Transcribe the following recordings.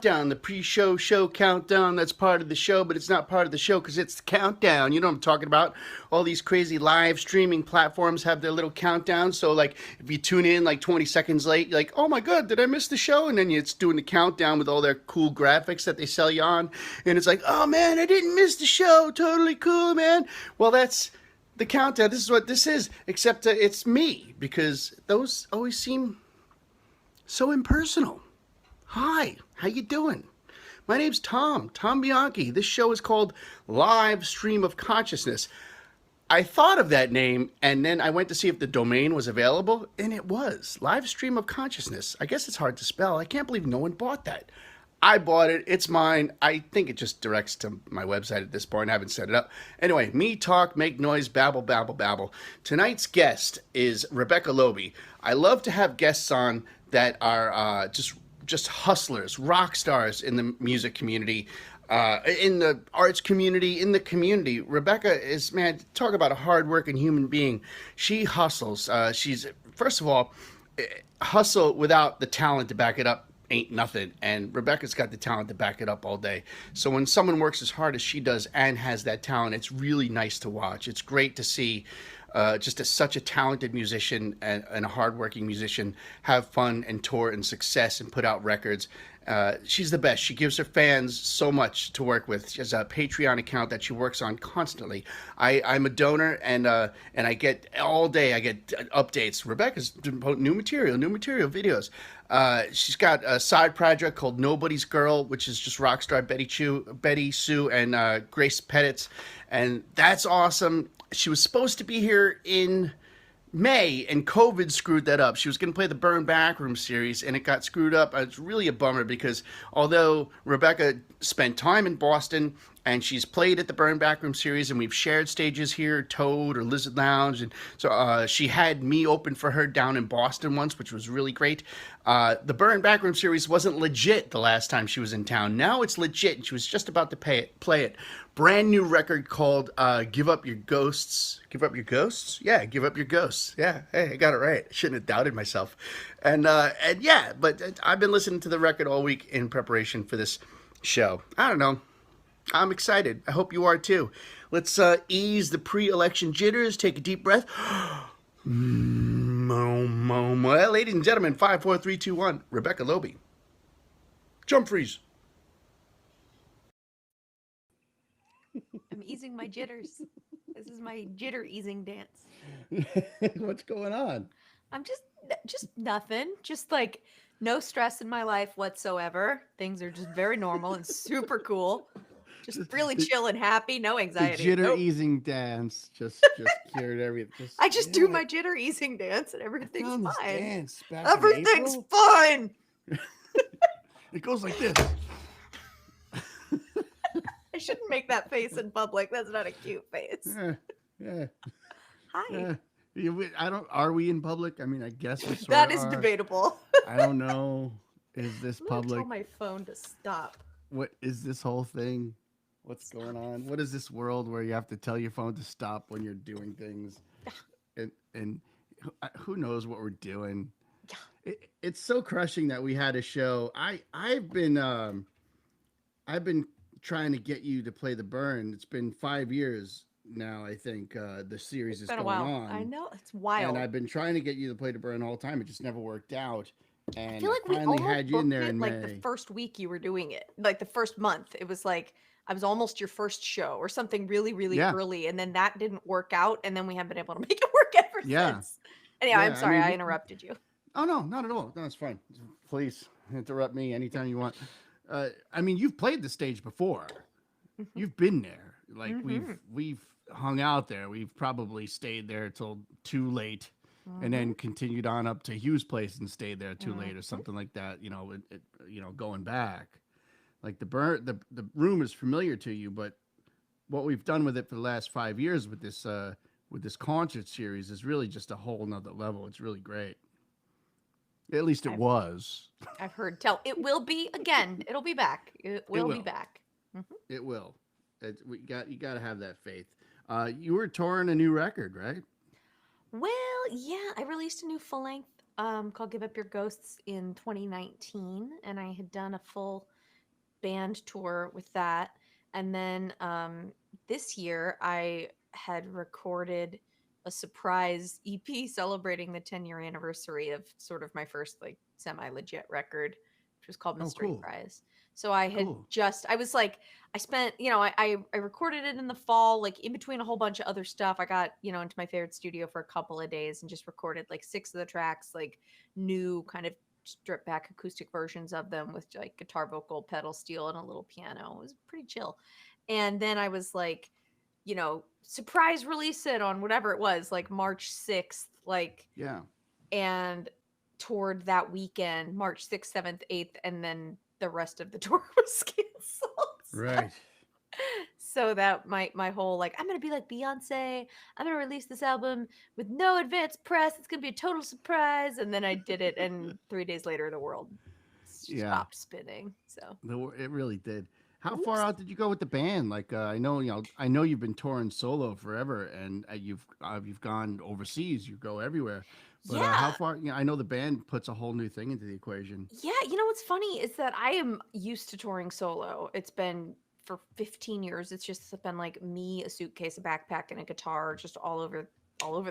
countdown, the pre-show show countdown. That's part of the show, but it's not part of the show because it's the countdown. You know what I'm talking about? All these crazy live streaming platforms have their little countdown. So like, if you tune in like 20 seconds late, you're like, oh my god, did I miss the show? And then it's doing the countdown with all their cool graphics that they sell you on, and it's like, oh man, I didn't miss the show. Totally cool, man. Well, that's the countdown. This is what this is, except it's me because those always seem so impersonal. Hi, how you doing? My name's Tom Bianchi. This show is called Live Stream of Consciousness. I thought of that name and then I went to see if the domain was available, and it was. Live Stream of Consciousness. I guess it's hard to spell. I can't believe no one bought that. I bought it. It's mine. I think it just directs to my website at this point. I haven't set it up. Anyway, me talk, make noise, babble, babble, babble. Tonight's guest is Rebecca Loebe. I love to have guests on that are just hustlers, rock stars in the music community, in the arts community, in the community. Rebecca is, man, talk about a hardworking human being. She hustles. She's, first of all, hustle without the talent to back it up ain't nothing. And Rebecca's got the talent to back it up all day. So when someone works as hard as she does and has that talent, it's really nice to watch. It's great to see such a talented musician and a hardworking musician have fun and tour and success and put out records. She's the best. She gives her fans so much to work with. She has a Patreon account that she works on constantly. I'm a donor, and I get all day. I get updates. Rebecca's doing new material videos. She's got a side project called Nobody's Girl, which is just rock star Betty Sue, and Grace Pettit's, and that's awesome. She was supposed to be here in May, and COVID screwed that up. She was going to play the Burn Backroom series, and it got screwed up. It's really a bummer because although Rebecca spent time in Boston and she's played at the Burn Backroom series, and we've shared stages here, Toad or Lizard Lounge, and so she had me open for her down in Boston once, which was really great. The Burn Backroom series wasn't legit the last time she was in town. Now it's legit, and she was just about to play it. Brand new record called Give Up Your Ghosts. Give Up Your Ghosts? Yeah, Give Up Your Ghosts. Yeah, hey, I got it right. I shouldn't have doubted myself. And yeah, but I've been listening to the record all week in preparation for this show. I don't know. I'm excited. I hope you are too. Let's ease the pre-election jitters. Take a deep breath. Well, ladies and gentlemen, 5, 4, 3, 2, 1. Rebecca Loebe. Jump freeze. I'm easing my jitters. This is my jitter easing dance. What's going on? I'm just nothing. Just like no stress in my life whatsoever. Things are just very normal and super cool. Just really chill and happy, no The anxiety. jitter Nope. easing dance just cured everything. I just do my jitter easing dance and I everything's found this fine. dance back Everything's in April. fine. It goes like this. I shouldn't make that face in public. That's not a cute face. Yeah. Hi. I don't. Are we in public? I mean, I guess we sort That of is are. debatable. I don't know. Is this I'm gonna public? tell my phone to stop. What is this whole thing? What's going on? What is this world where you have to tell your phone to stop when you're doing things? And who knows what we're doing? It's so crushing that we had a show. I've been trying to get you to play the Burn. It's been 5 years now. I think the series is It's been a going while. on. I know it's wild. And I've been trying to get you to play the Burn all the time. It just never worked out. And I feel like we finally almost had you in booked there it in like May. the first week you were doing it, like the first month. It was like I was almost your first show or something really, really Yeah. early, and then that didn't work out, and then we haven't been able to make it work ever Yeah. since. Anyway, I'm Yeah, I sorry mean, I we- interrupted you. Oh no, not at all. No, it's fine. Please interrupt me anytime you want. I mean, you've played the stage before. Mhm. You've been there. Like Mhm. we've hung out there. We've probably stayed there till too late, and then continued on up to Hugh's place and stayed there too late or something like that. You know, going back. Like the room is familiar to you, but what we've done with it for the last 5 years with this concert series is really just a whole nother level. It's really great. At least it I've- was. I've heard tell. It will be again. It'll be back. It will be will. back. It will. You got to have that faith. You were touring a new record, right? Well, yeah, I released a new full length called "Give Up Your Ghosts" in 2019, and I had done a full band tour with that. And then this year I had recorded a surprise EP celebrating the 10-year anniversary of sort of my first like semi legit record, which was called Oh, Mystery cool. Prize. So I had Cool. I was like, I spent, I recorded it in the fall, like in between a whole bunch of other stuff. I got, into my favorite studio for a couple of days and just recorded like six of the tracks, like new kind of stripped back acoustic versions of them with like guitar, vocal, pedal steel, and a little piano. It was pretty chill. And then I was like, surprise release it on whatever it was, like March 6th, like, Yeah. and toured that weekend, March 6th, 7th, 8th, and then the rest of the tour was canceled. Right. So that my whole like, I'm gonna be like Beyonce, I'm gonna release this album with no advance press, it's gonna be a total surprise, and then I did it, and 3 days later the world Yeah. stopped spinning. So It really did. How far whoops. out did you go with the band? Like, I know, I know you've been touring solo forever, and you've gone overseas. You go everywhere. But how Yeah. far? I know the band puts a whole new thing into the equation. Yeah, what's funny is that I am used to touring solo. It's been for 15 years. It's just been like me, a suitcase, a backpack, and a guitar, just all over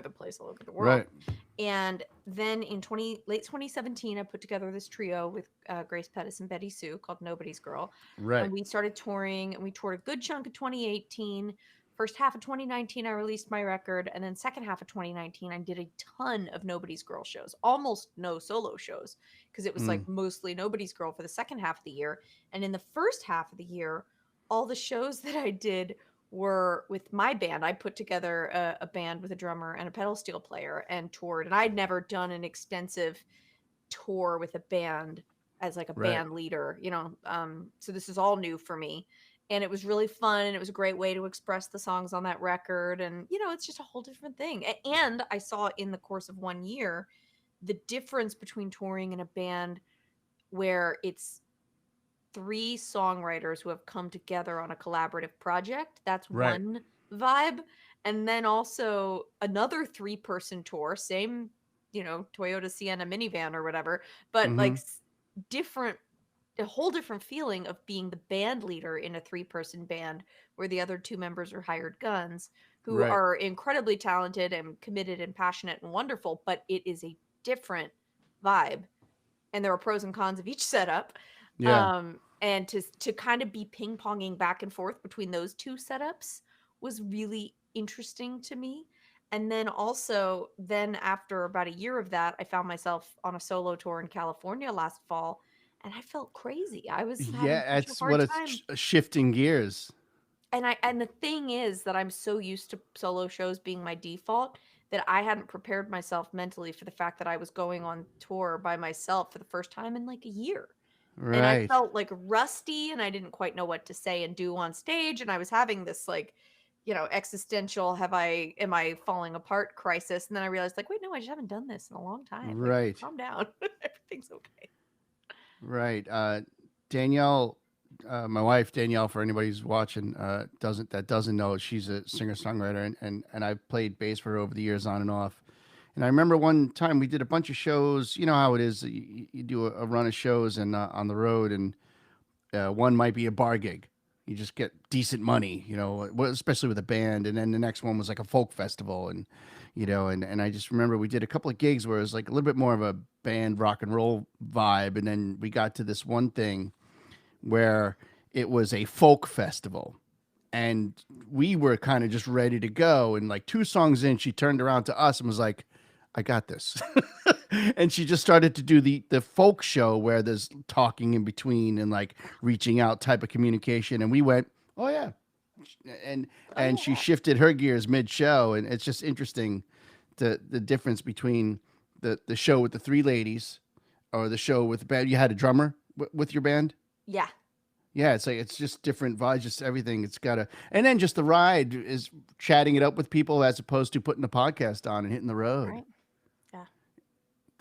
the place, all over the world. Right. And then in late 2017, I put together this trio with Grace Pettis and Betty Sue called Nobody's Girl, and Right. we started touring. And we toured a good chunk of 2018. First half of 2019, I released my record, and then second half of 2019, I did a ton of Nobody's Girl shows, almost no solo shows, because it was like Mm. mostly Nobody's Girl for the second half of the year. And in the first half of the year, all the shows that I did were with my band. I put together a band with a drummer and a pedal steel player and toured. And I'd never done an extensive tour with a band as like a Right. band leader, so this is all new for me. And it was really fun, and it was a great way to express the songs on that record. And it's just a whole different thing. And I saw in the course of 1 year the difference between touring in a band where it's three songwriters who have come together on a collaborative project. That's Right. one vibe. And then also another three-person tour, same, Toyota Sienna minivan or whatever, but Mm-hmm. like different, a whole different feeling of being the band leader in a three-person band where the other two members are hired guns who Right. are incredibly talented and committed and passionate and wonderful, but it is a different vibe, and there are pros and cons of each setup. Yeah. And to kind of be ping ponging back and forth between those two setups was really interesting to me. And then also, then after about a year of that, I found myself on a solo tour in California last fall, and I felt crazy. I was having Yeah. such a It's hard what it's time. shifting gears. And the thing is that I'm so used to solo shows being my default that I hadn't prepared myself mentally for the fact that I was going on tour by myself for the first time in like a year. And I Right. felt like rusty, and I didn't quite know what to say and do on stage, and I was having this like, existential am I falling apart crisis. And then I realized like, wait, no, I just haven't done this in a long time. Like, Right. calm down. Everything's okay. Right. Danielle, my wife Danielle, for anybody who's watching, doesn't know, she's a singer songwriter, and I've played bass for her over the years on and off. And I remember one time we did a bunch of shows. You know how it is. You do a run of shows and on the road, and one might be a bar gig. You just get decent money, especially with a band. And then the next one was like a folk festival, and I just remember we did a couple of gigs where it was like a little bit more of a band rock and roll vibe, and then we got to this one thing where it was a folk festival, and we were kind of just ready to go. And like two songs in, she turned around to us and was like, I got this. And she just started to do the folk show where there's talking in between and like reaching out type of communication. And we went, oh yeah. And Oh and she yeah. shifted her gears mid show. And it's just interesting the difference between the show with the three ladies or the show with the band. You had a drummer with your band? Yeah. Yeah, it's like it's just different vibes, just everything. It's got to, and then just the ride is chatting it up with people as opposed to putting the podcast on and hitting the road. Right. Yeah.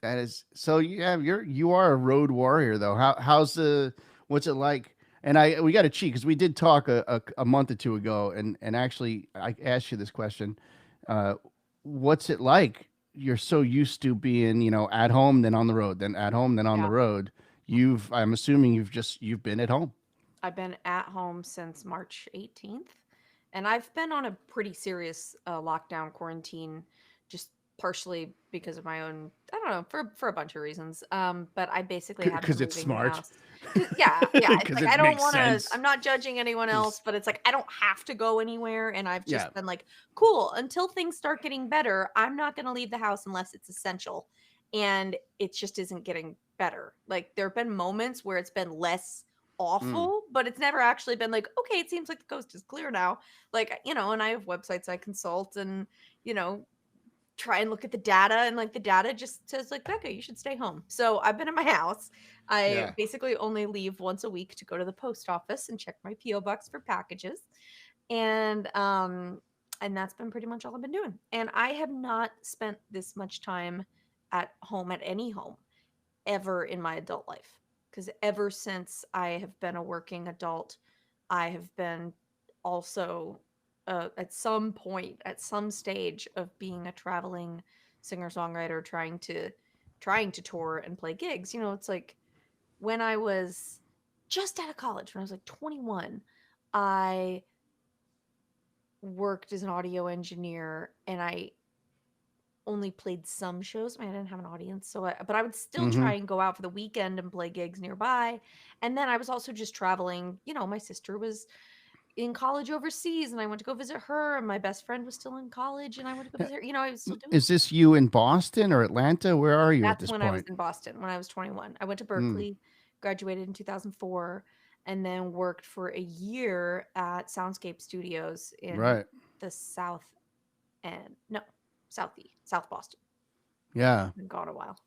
That is so. Yeah, you are a road warrior though. How's the what's it like? And we got to cheat because we did talk a month or two ago, and actually I asked you this question. Uh, what's it like? You're so used to being at home, then on the road, then at home, then on the Yeah. road. I'm assuming you've been at home. I've been at home since March 18th, and I've been on a pretty serious lockdown quarantine, just partially because of my own, I don't know, for a bunch of reasons. But I basically haven't Because been it's leaving the smart. house. Yeah. It's Because like I it don't makes want to. sense. I'm not judging anyone else, 'Cause- but it's like I don't have to go anywhere, and I've yeah. just been like, cool. Until things start getting better, I'm not going to leave the house unless it's essential, and it just isn't getting better. Like there have been moments where it's been less Mm. awful, but it's never actually been like, okay, it seems like the coast is clear now. Like, and I have websites I consult and, you know, try and look at the data, and like the data just says like, Becca, you should stay home. So I've been in my house. I Yeah. basically only leave once a week to go to the post office and check my PO box for packages. And that's been pretty much all I've been doing. And I have not spent this much time at home, at any home, ever in my adult life. Because ever since I have been a working adult, I have been also at some point, at some stage of being a traveling singer songwriter, trying to tour and play gigs. It's like when I was just out of college, when I was like 21, I worked as an audio engineer, and I only played some shows. I didn't have an audience, but I would still Mm-hmm. try and go out for the weekend and play gigs nearby. And then I was also just traveling. My sister was in college overseas, and I went to go visit her. And my best friend was still in college, and I went to go visit her. I was still doing. Is this you in Boston or Atlanta? Where are you at That's this when I was point? in Boston when I was 21. I went to Mm. Berkeley, graduated in 2004, and then worked for a year at Soundscape Studios in Right. the South End. No, South Boston. Yeah. Been gone a while.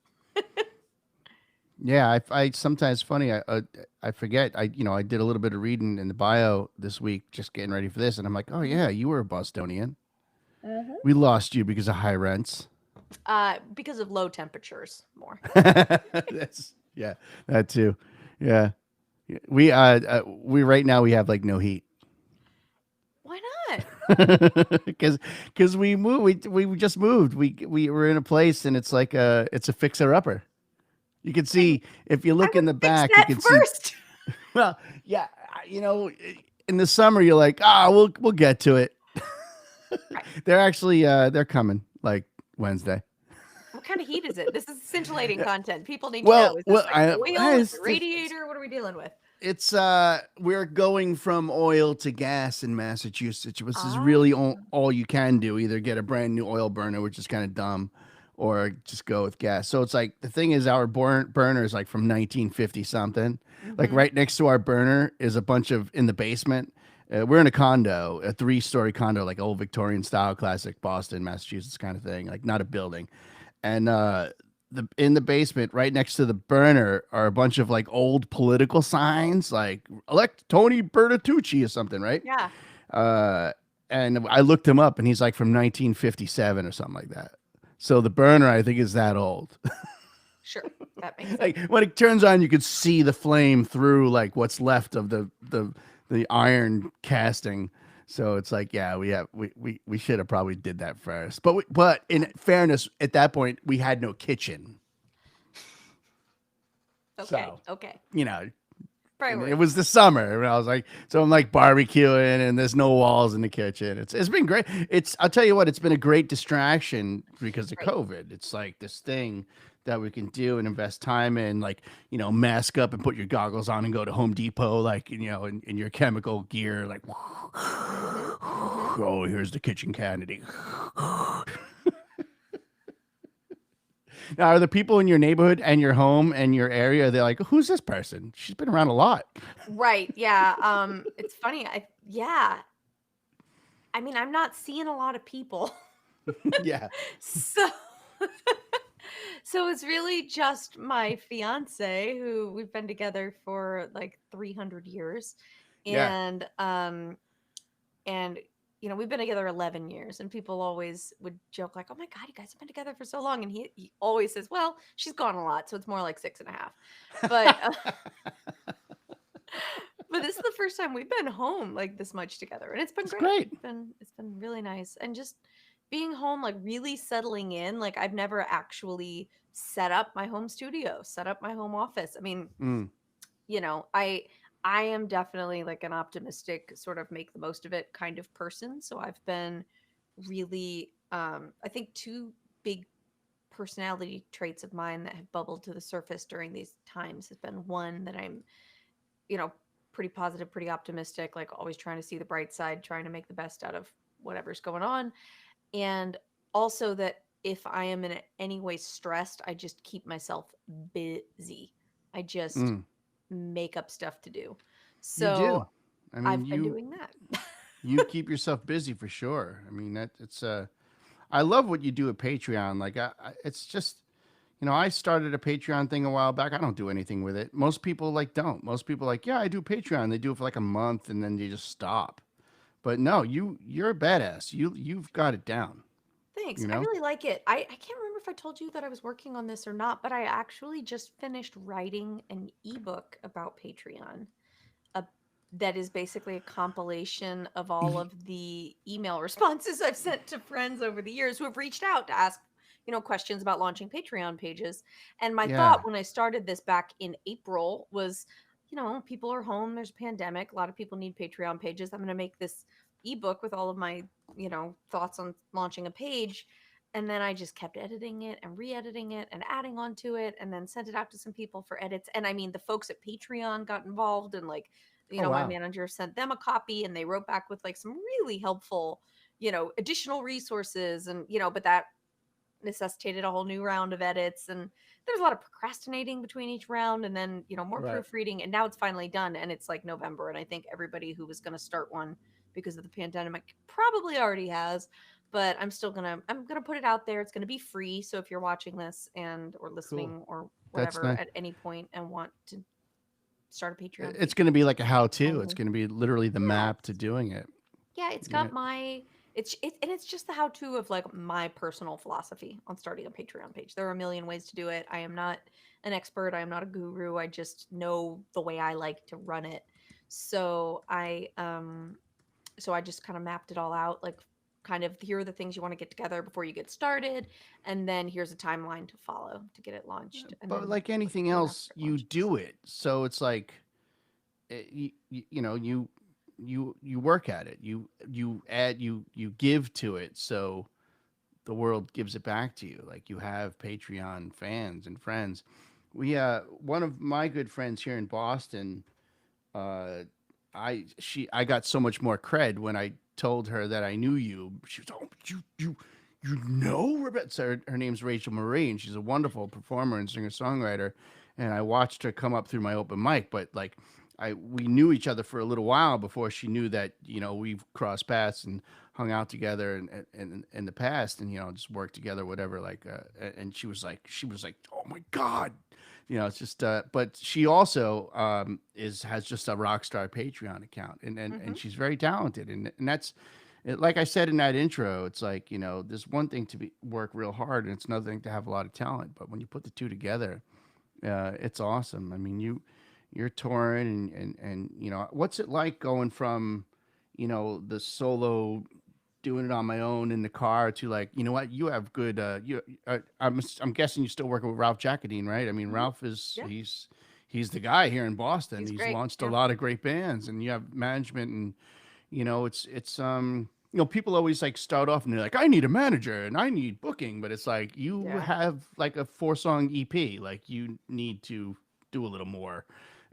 Yeah. I sometimes funny. I forget. I did a little bit of reading in the bio this week, just getting ready for this, and I'm like, oh Mhm. yeah, you were a Bostonian. Mhm. We lost you because of high rents. Because of low temperatures more. That's yeah, that too. Yeah. We right now we have like no heat. Why not? Because we moved we just moved we were in a place and it's a fixer upper. You can Then see if you I look would in the fix back, you that can see. first. Well, yeah, in the summer you're like, we'll get to it. Right. They're actually they're coming like Wednesday. What kind of heat is it? This is scintillating Yeah. content. People need to know. Well, Is this well, like oil? Is it it's radiator? What are we dealing with? it's we're going from oil to gas in Massachusetts, which is Ah, really all you can do. Either get a brand new oil burner, which is kind of dumb, or just go with gas. So it's like the thing is our burner is like from 1950 something. Like mm-hmm. right next to our burner is a bunch of in the basement. We're in a condo, a 3-story condo, like old Victorian style, classic Boston, Massachusetts kind of thing, like not a building. And the in the basement, right next to the burner, are a bunch of like old political signs, like elect Tony Bertatucci or something, right? Yeah, Uh, and I looked him up, and he's like from 1957 or something like that. So the burner, I think, is that old. sure. That makes sense. Like when it turns on, you could see the flame through like what's left of the iron casting. So it's like, yeah, we should have probably did that first. But in fairness, at that point, we had no kitchen. Okay. So, Okay. you know, and it Priorities. was the summer, and I was like, so I'm like barbecuing, and there's no walls in the kitchen. It's been great. I'll tell you what, it's been a great distraction because of Right. COVID. It's like this thing that we can do and invest time in, like mask up and put your goggles on and go to Home Depot, like in your chemical gear, like Mm-hmm. Mm-hmm. oh, here's the kitchen cabinet. Now, are the people in your neighborhood and your home and your area? They're like, who's this person? She's been around a lot. Right. Yeah. It's funny. Yeah. I mean, I'm not seeing a lot of people. Yeah. So so it's really just my fiance, who we've been together for like 300 years. Yeah. And we've been together 11 years, and people always would joke like, oh my god, you guys have been together for so long, and he always says, well, she's gone a lot, so it's more like 6.5. But but this is the first time we've been home like this much together, and it's been It's great. great. It's been really nice, and just being home, like really settling in. Like I've never actually set up my home studio, set up my home office. I mean, Mm. you know, I I am definitely like an optimistic, sort of make the most of it kind of person. So I've been really, I think two big personality traits of mine that have bubbled to the surface during these times has been one that I'm, you know, pretty positive, pretty optimistic, like always trying to see the bright side, trying to make the best out of whatever's going on. And also that if I am in any way stressed, I just keep myself busy. I just Mm, make up stuff to do. you So do. I mean, I've been doing that. you keep yourself busy for sure. I mean, that it's I love what you do at Patreon. Like, it's just, I started a Patreon thing a while back. I don't do anything with it. Most people like don't. Most people like, yeah, I do Patreon. They do it for like a month and then they just stop. But no, you're a badass. You've got it down. Thanks. You I know. really like it. I can't remember if I told you that I was working on this or not, but I actually just finished writing an ebook about Patreon. A, that is basically a compilation of all Y- of the email responses I've sent to friends over the years who have reached out to ask, questions about launching Patreon pages. And my thought Yeah. when I started this back in April was, people are home, there's a pandemic, a lot of people need Patreon pages. I'm going to make this ebook with all of my, thoughts on launching a page. And then I just kept editing it and re-editing it and adding on to it and then sent it out to some people for edits. And I mean, the folks at Patreon got involved and like, Oh my wow. manager sent them a copy and they wrote back with like some really helpful, additional resources and, but that necessitated a whole new round of edits and there's a lot of procrastinating between each round and then, more Right. proofreading and now it's finally done and it's like November and I think everybody who was going to start one because of the pandemic probably already has, but I'm going to put it out there. It's going to be free, so if you're watching this and or Cool. listening or That's whatever nice. at any point and want to start a Patreon It's page, going to be like a how-to. It's only. going to be literally the Yeah, map to doing it. yeah, it's Yeah. got my and it's just the how to of like my personal philosophy on starting a Patreon page. There are a million ways to do it. I am not an expert, I am not a guru. I just know the way I like to run it. So I just kind of mapped it all out like kind of here are the things you want to get together before you get started and then here's a timeline to follow to get it launched and But then like what to anything do after else, it you launches. do it. So it's like you work at it. You give to it. So the world gives it back to you. Like you have Patreon fans and friends. We one of my good friends here in Boston, uh I got so much more cred when I told her that I knew you. She was, oh, you know Rebecca. So her name's Rachel Marie, and she's a wonderful performer and singer songwriter. And I watched her come up through my open mic, but like we knew each other for a little while before she knew that we've crossed paths and hung out together and in the past and just worked together whatever like and she was like oh my god, it's just but she also is has just a rock star Patreon account and Mhm. she's very talented and that's like I said in that intro, it's like there's one thing to work real hard and it's another thing to have a lot of talent, but when you put the two together, it's awesome. I mean, you're touring and what's it like going from the solo doing it on my own in the car to like what you have good I'm guessing you're still working with Ralph Jacadine, right? I mean, Mhm. Ralph is Yeah, he's the guy here in Boston. he's He's great. launched a Yeah. lot of great bands and you have management and it's people always like start off and they're like I need a manager and I need booking, but it's like you Yeah. have like a 4-song EP, like you need to do a little more,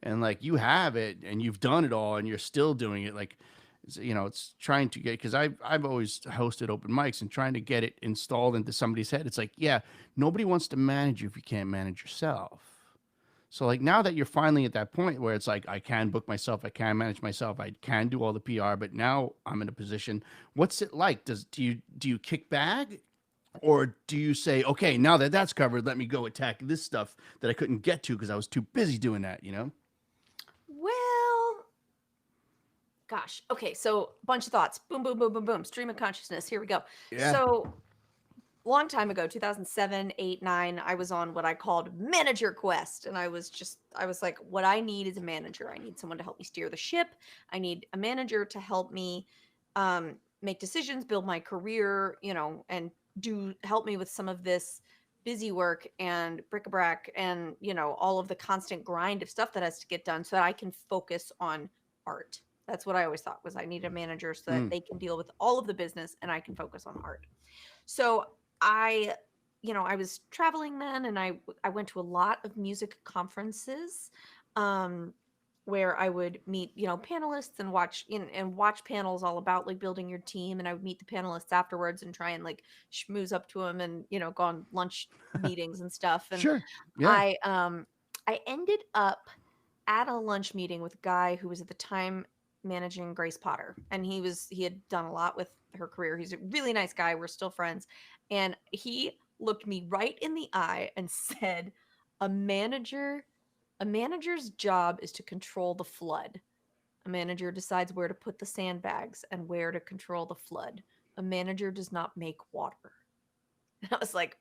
and like you have it and you've done it all and you're still doing it. Like it's trying to get, because I've always hosted open mics and trying to get it installed into somebody's head. It's like, yeah, nobody wants to manage you if you can't manage yourself. So like now that you're finally at that point where it's like I can book myself, I can manage myself, I can do all the PR, but now I'm in a position. What's it like? Do you kick back, or do you say, okay, now that that's covered, let me go attack this stuff that I couldn't get to because I was too busy doing that? Well, gosh. Okay, so bunch of thoughts. Boom, boom, boom, boom, boom. Stream of consciousness. Here we go. Yeah. So long time ago, 2007, 8, 9, I was on what I called manager quest. And I was like, what I need is a manager. I need someone to help me steer the ship. I need a manager to help me make decisions, build my career, and help me with some of this busy work and bric-a-brac and, all of the constant grind of stuff that has to get done so that I can focus on art. That's what I always thought was I need a manager so that Mm. they can deal with all of the business and I can focus on art. So I, I was traveling then, and I went to a lot of music conferences, um, where I would meet, panelists and watch panels all about like building your team, and I would meet the panelists afterwards and try and like schmooze up to them and go on lunch meetings and stuff. And Sure. Yeah. I ended up at a lunch meeting with a guy who was at the time managing Grace Potter, and he had done a lot with her career. He's a really nice guy. We're still friends. And he looked me right in the eye and said, "A manager's job is to control the flood. A manager decides where to put the sandbags and where to control the flood. A manager does not make water." And I was like,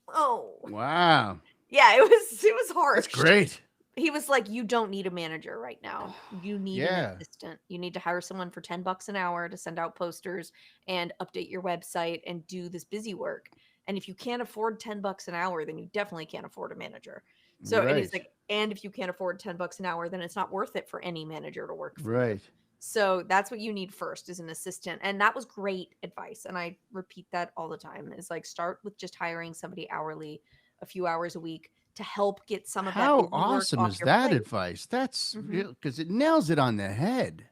"Oh." Wow. Yeah, it was That's harsh. great. He was like, "You don't need a manager right now. You need an Yeah. assistant. You need to hire someone for $10 an hour to send out posters and update your website and do this busy work. And if you can't afford $10 an hour, then you definitely can't afford a manager." So, and he's Right. like, "And if you can't afford $10 an hour, then it's not worth it for any manager to work for you. Right. So that's what you need first is an assistant." And that was great advice. And I repeat that all the time is like, start with just hiring somebody hourly, a few hours a week to help get some of that How busy work awesome off is your that plate. advice? That's Hmm. real because it nails it on the head.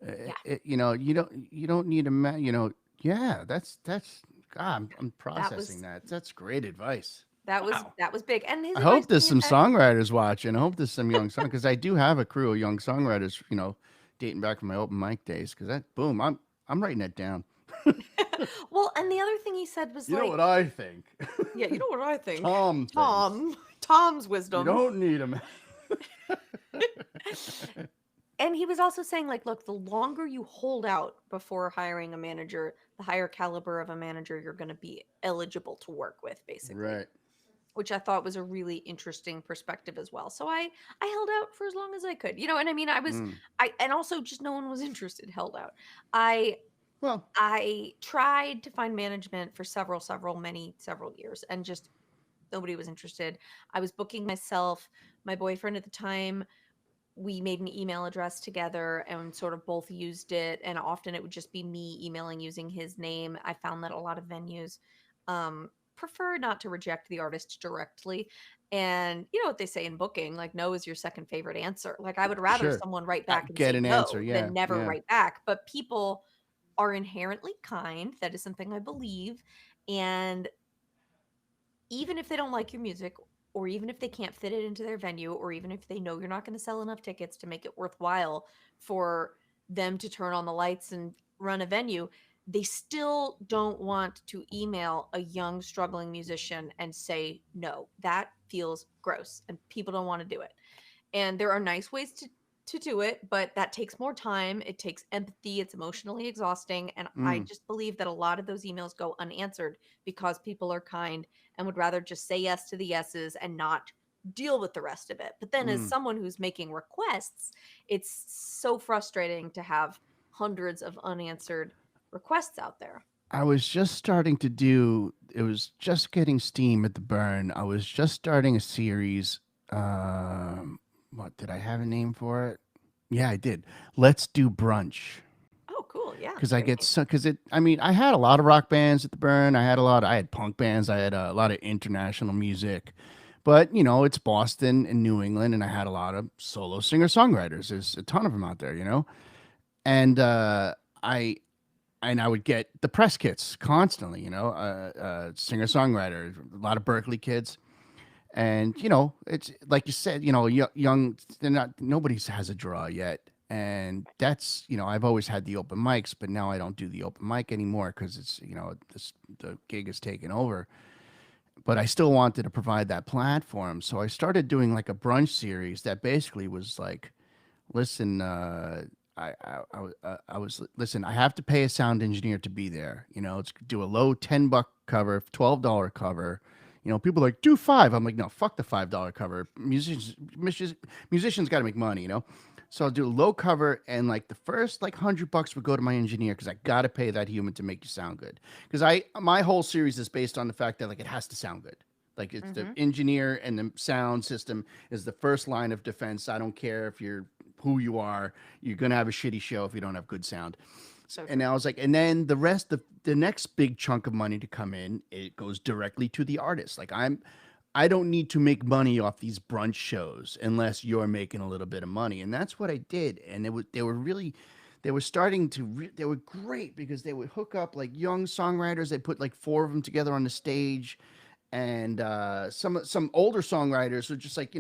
Yeah, You don't need a man. Yeah. That's. God, I'm that processing was that. That's great advice. that was Wow. that was big. And his I advice hope to there's me is some that songwriters watching. I hope there's some young song because I do have a crew of young songwriters. Dating back from my open mic days. Because that boom, I'm writing that down. well, and the other thing he said was You know like, what I think? yeah, you know what I think? Tom thinks Tom's you wisdom. don't need him. And he was also saying like, look, the longer you hold out before hiring a manager, the higher caliber of a manager you're going to be eligible to work with, basically. Right. Which I thought was a really interesting perspective as well. So I held out for as long as I could. And I mean, Mm. I and also just no one was interested, held out. I Well, I tried to find management for several years, and just nobody was interested. I was booking myself. My boyfriend at the time, we made an email address together and sort of both used it, and often it would just be me emailing using his name. I found that a lot of venues prefer not to reject the artist directly, and you know what they say in booking, like, no is your second favorite answer. Like, I would rather sure. someone write back and Get say an answer. no Yeah. than never Yeah. write back. But people are inherently kind. That is something I believe. And even if they don't like your music, or even if they can't fit it into their venue, or even if they know you're not going to sell enough tickets to make it worthwhile for them to turn on the lights and run a venue, they still don't want to email a young struggling musician and say no. That feels gross and people don't want to do it. And there are nice ways to do it, but that takes more time. It takes empathy. It's emotionally exhausting. And I Mm. just believe that a lot of those emails go unanswered because people are kind and would rather just say yes to the yeses and not deal with the rest of it. But then, as Mm. someone who's making requests, it's so frustrating to have hundreds of unanswered requests out there. I was just starting to do. It was just getting steam at the burn. I was just starting a series. What did I have a name for it? Yeah, I did. Let's do brunch. Oh, cool. Yeah. Because I Great get name. so because it. I mean, I had a lot of rock bands at the burn. I had punk bands. I had a lot of international music, but it's Boston and New England, and I had a lot of solo singer songwriters. There's a ton of them out there. And I I would get the press kits constantly. Singer songwriter, a lot of Berkeley kids. And it's like you said, young. They're not. Nobody has a draw yet, and that's I've always had the open mics, but now I don't do the open mic anymore because it's the gig is taken over. But I still wanted to provide that platform, so I started doing like a brunch series that basically was like, listen, I was listen. I have to pay a sound engineer to be there. It's do a low $10 cover, $12 cover. People are like do five. I'm like, no, fuck the $5 cover. Musicians got to make money. So I'll do low cover, and like the first like $100 would go to my engineer because I gotta pay that human to make you sound good. Because my whole series is based on the fact that like it has to sound good. Like it's the Mm-hmm. engineer and the sound system is the first line of defense. I don't care if you're who you are, you're gonna have a shitty show if you don't have good sound. So And true. I was like, and then the rest, the next big chunk of money to come in, it goes directly to the artist. Like I don't need to make money off these brunch shows unless you're making a little bit of money. And that's what I did. And they were really, they were starting to, they were great because they would hook up like young songwriters. They put like four of them together on the stage. And some older songwriters were just like,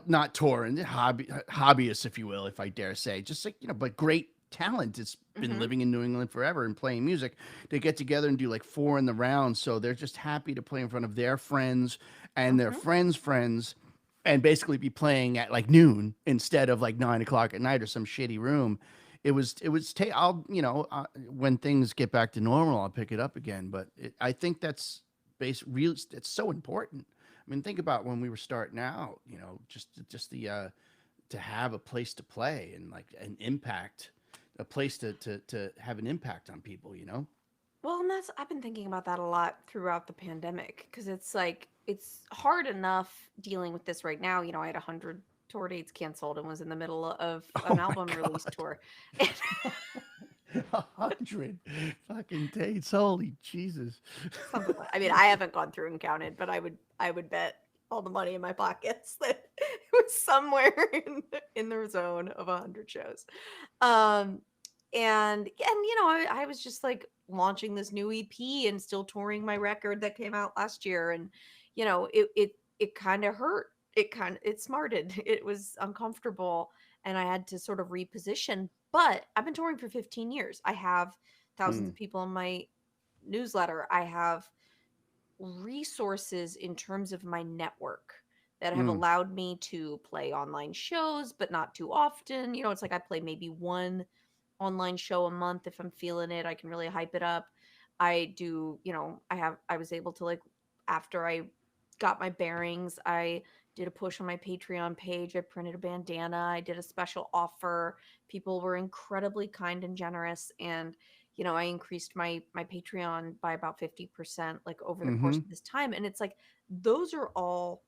not touring, hobbyists, if you will, if I dare say, just like, but great talent. It's been Mm-hmm. living in New England forever and playing music. They get together and do like four in the round. So they're just happy to play in front of their friends and their Mm-hmm. friends' friends and basically be playing at like noon instead of like 9 o'clock at night or some shitty room. I'll, when things get back to normal, I'll pick it up again. But I think that's it's so important. I mean, think about when we were starting out, just the to have a place to play and like an impact, a place to have an impact on people. Well, and that's I've been thinking about that a lot throughout the pandemic because it's like it's hard enough dealing with this right now. I had 100 tour dates canceled and was in the middle of Oh an my album release god, tour. And 100 fucking dates! Holy Jesus! something like I mean, I haven't gone through and counted, but I would bet all the money in my pockets that it was somewhere in the zone of 100 shows. Um and I was just like launching this new EP and still touring my record that came out last year, and it kind of hurt. It smarted. It was uncomfortable, and I had to sort of reposition. But I've been touring for 15 years. I have thousands Mm, of people in my newsletter. I have resources in terms of my network that have mm, allowed me to play online shows, but not too often. It's like I play maybe one online show a month if I'm feeling it. I can really hype it up. I do, I was able to like after I got my bearings, I did a push on my Patreon page. I printed a bandana. I did a special offer. People were incredibly kind and generous, and I increased my Patreon by about 50% like over the course mm-hmm, of this time, and it's like those are all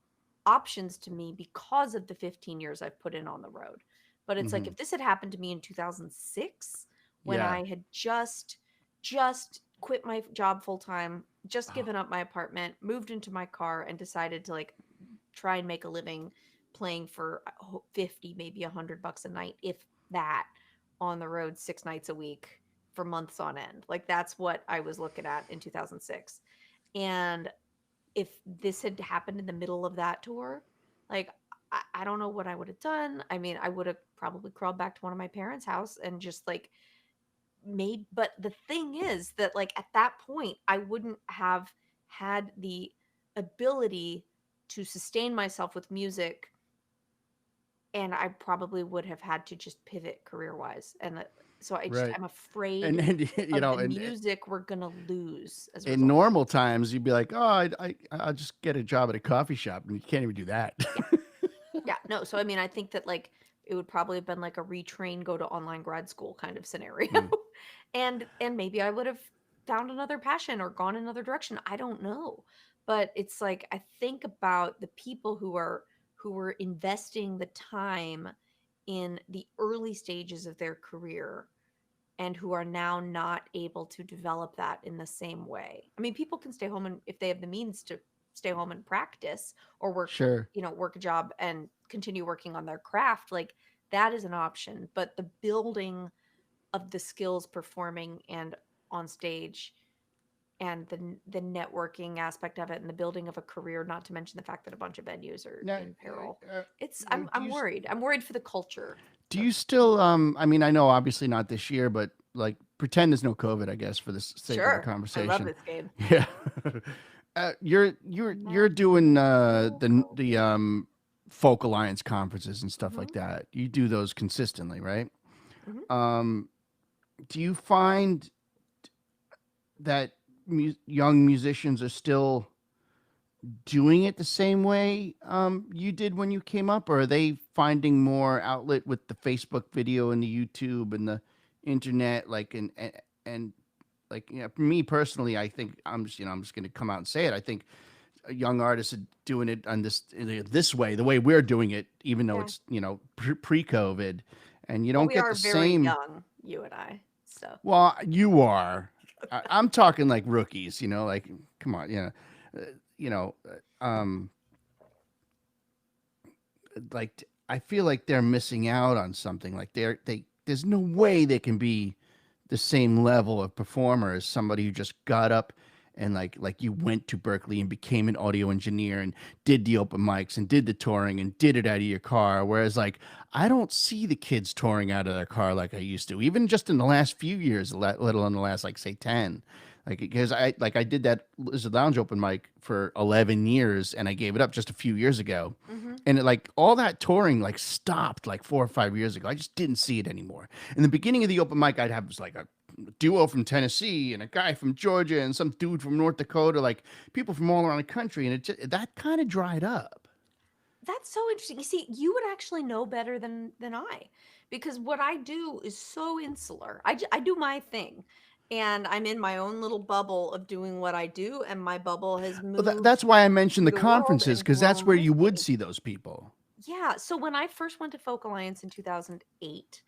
options to me because of the 15 years I've put in on the road. But it's like mm-hmm. if this had happened to me in 2006 when Yeah. I had just quit my job full time, just Oh, given up my apartment, moved into my car and decided to like try and make a living playing for 50 maybe $100 a night if that on the road 6 nights a week for months on end. Like that's what I was looking at in 2006. And if this had happened in the middle of that tour, like I don't know what I would have done. I mean, I would have probably crawled back to one of my parents' house and just like made. But the thing is that like at that point, I wouldn't have had the ability to sustain myself with music, and I probably would have had to just pivot career wise. And so right. I'm And afraid then of the music we're gonna lose as a in result. normal times, you'd be like, "Oh, I'll just get a job at a coffee shop," and you can't even do that. Yeah. Yeah, no, so I mean, I think that like it would probably have been like a retrain, go to online grad school kind of scenario. Mm, And maybe I would have found another passion or gone another direction. I don't know. But it's like I think about the people who were investing the time in the early stages of their career and who are now not able to develop that in the same way. I mean, people can stay home and if they have the means to stay home and practice or sure. work a job and continue working on their craft, like that is an option. But the building of the skills performing and on stage and the networking aspect of it and the building of a career, not to mention the fact that a bunch of venues are Now, in peril. It's now, I'm worried. I'm worried for the culture. do you still? I mean, I know obviously not this year, but like pretend there's no COVID, I guess, for the sake of the Sure. I love conversation. this game. Yeah. You're doing the folk alliance conferences and stuff like Mhm. that. You do those consistently, right? Mhm. Um, do you find that young musicians are still doing it the same way you did when you came up, or are they finding more outlet with the Facebook video and the YouTube and the internet? Like, and like, for me personally, I think I'm just going to come out and say it. I think young artists are doing it on this way, the way we're doing it, even though Yeah. it's pre-COVID, and you Well, don't we get are the very same. young, you and I. So Well, you are. I'm talking like rookies. Like come on, uh, you know, um, like I feel like they're missing out on something. Like there's no way they can be the same level of performer as somebody who just got up and like you went to Berkeley and became an audio engineer and did the open mics and did the touring and did it out of your car. Whereas like I don't see the kids touring out of their car like I used to, even just in the last few years, let alone the last like say 10. Like because I did that Lizard Lounge open mic for 11 years and I gave it up just a few years ago. hmm And like all that touring like stopped like 4 or 5 years ago. I just didn't see it anymore. In the beginning of the open mic, I'd have like a duo from Tennessee and a guy from Georgia and some dude from North Dakota, like people from all around the country, and that kind of dried up. that's so interesting. You see, you would actually know better than I, because what I do is so insular. I do my thing, and I'm in my own little bubble of doing what I do, and my bubble has Well, moved that's why I mentioned through the the world conferences and because that's grown where with you would me. see those people. Yeah. So when I first went to Folk Alliance in 2008,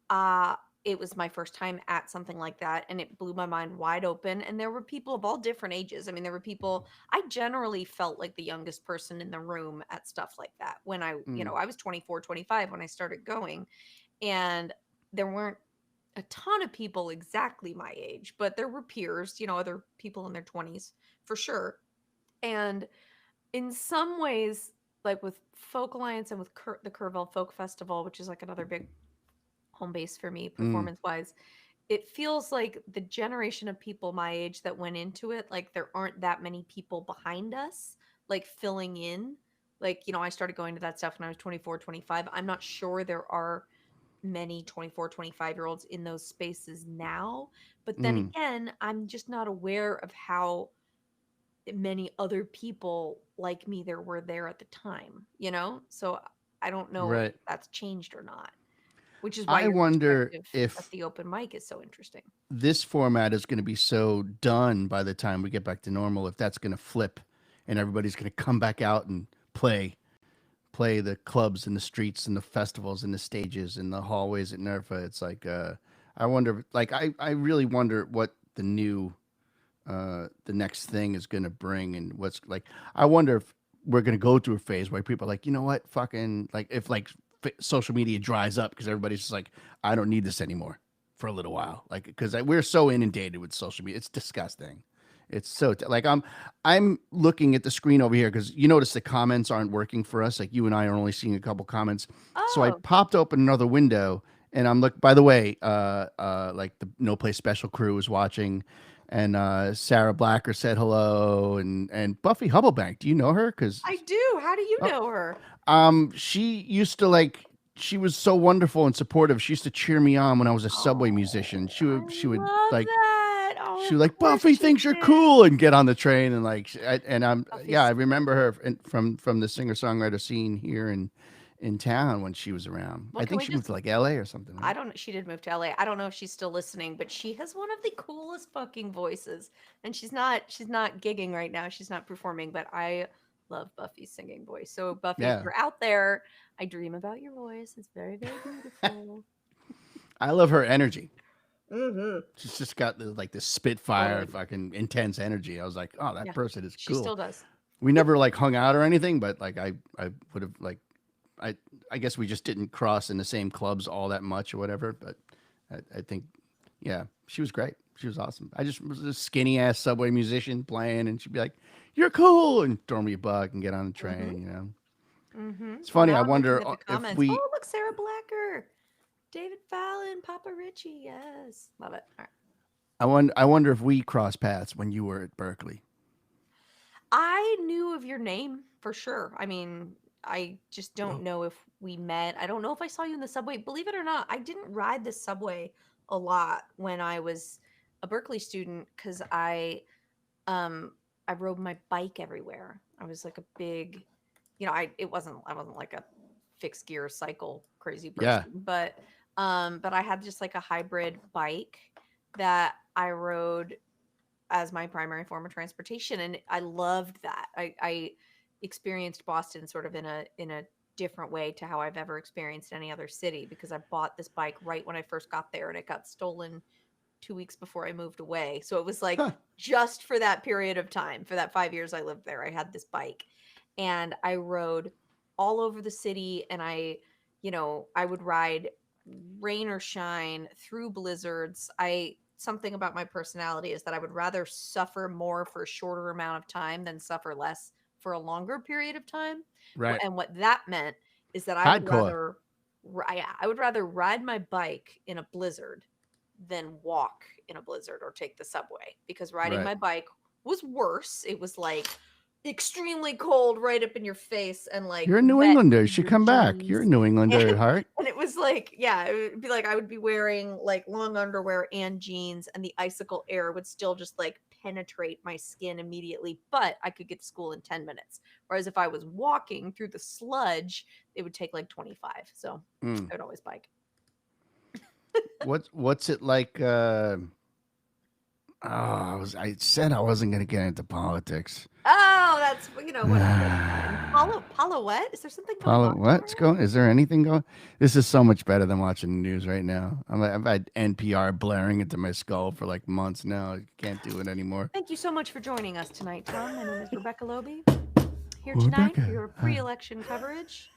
uh it was my first time at something like that, and it blew my mind wide open, and there were people of all different ages. I mean, there were people, I generally felt like the youngest person in the room at stuff like that when Mm, I was 24, 25 when I started going, and there weren't a ton of people exactly my age, but there were peers, other people in their 20s for sure. And in some ways, like with Folk Alliance and with the Kerrville Folk Festival, which is like another big home base for me mm, performance wise, it feels like the generation of people my age that went into it, like there aren't that many people behind us, like filling in. Like, I started going to that stuff when I was 24, 25. I'm not sure there are many 24, 25 year olds in those spaces now. But then mm, again, I'm just not aware of how many other people like me there were there at the time. So I don't know if right. that's changed or not, which is why I your wonder perspective at if the open mic is so interesting. this format is going to be so done by the time we get back to normal, if that's going to flip and everybody's going to come back out and play the clubs and the streets and the festivals and the stages and the hallways at NERFA. It's like I wonder, like I really wonder what the next thing is going to bring and what's like. I wonder if we're going to go through a phase where people are like, you know what, fucking like if like social media dries up because everybody's just like, I don't need this anymore for a little while, like because we're so inundated with social media, it's disgusting. It's so like I'm looking at the screen over here because you notice the comments aren't working for us. Like you and I are only seeing a couple comments. So I Oh, popped open another window and I'm look. By the way, like the No Play Special crew is watching, and Sarah Blacker said hello, and Buffy Hubblebank. Do you know her? I Because do. How do you know her? she used to like. She was so wonderful and supportive. She used to cheer me on when I was a subway musician. Oh, I she would love like that. Oh, she of was like course Buffy she thinks you're did. cool and get on the train and like and I'm yeah Buffy's I so remember great. her from the singer songwriter scene here in town when she was around. Well, I can think we she moved just to like L.A. or something, I right? don't know. She did move to LA. I don't know if she's still listening, but she has one of the coolest fucking voices. And she's not gigging right now. She's not performing, but I love Buffy's singing voice. So Buffy, if Yeah, you're out there, I dream about your voice. It's very, very beautiful. I love her energy. Mm-hmm. She's just got like this spitfire Totally. fucking intense energy. I was like, oh, that Yeah. person is She cool. still does. We never like hung out or anything, but like I would have like I I guess we just didn't cross in the same clubs all that much or whatever. But I think yeah, she was great. She was awesome. I just was a skinny ass subway musician playing, and she'd be like, "You're cool," and throw me a buck and get on the Mm-hmm. train. Mm-hmm. It's Well, funny. now I I'm looking wonder at the if comments. we. Oh, look, Sarah Blacker, David Fallon, Papa Richie. Yes. Love it. All right. I wonder if we crossed paths when you were at Berkeley. I knew of your name for sure. I mean, I just don't Whoa. know if we met. I don't know if I saw you in the subway. Believe it or not, I didn't ride the subway a lot when I was a Berkeley student because I um I rode my bike everywhere. I was like a big, I wasn't like a fixed gear cycle crazy Yeah. person, but I had just like a hybrid bike that I rode as my primary form of transportation, and I loved that. I experienced Boston sort of in a different way to how I've ever experienced any other city, because I bought this bike right when I first got there and it got stolen 2 weeks before I moved away. So it was like Huh. just for that period of time, for that 5 years I lived there, I had this bike and I rode all over the city. And I would ride rain or shine through blizzards. Something about my personality is that I would rather suffer more for a shorter amount of time than suffer less for a longer period of time. Right. And what that meant is that Hardcore. I would rather ride my bike in a blizzard than walk in a blizzard or take the subway, because riding Right. my bike was worse. It was like extremely cold right up in your face and like You're a New wet Englander. You through should your come back. You're a jeans. New And, Englander at heart. and it was like, yeah, it would be like I would be wearing like long underwear and jeans, and the icicle air would still just like penetrate my skin immediately, but I could get to school in 10 minutes. Whereas if I was walking through the sludge, it would take like 25. So Mm. I would always bike. What's it like? I said I wasn't going to get into politics. Oh, that's whatever. It's fine. Paula, what? Is there something going Paula, on what's tomorrow? going? Is there anything going? This is so much better than watching the news right now. I've had NPR blaring into my skull for like months now. I can't do it anymore. Thank you so much for joining us tonight, Tom. My name is Rebecca Loebe. Here tonight for your pre-election coverage.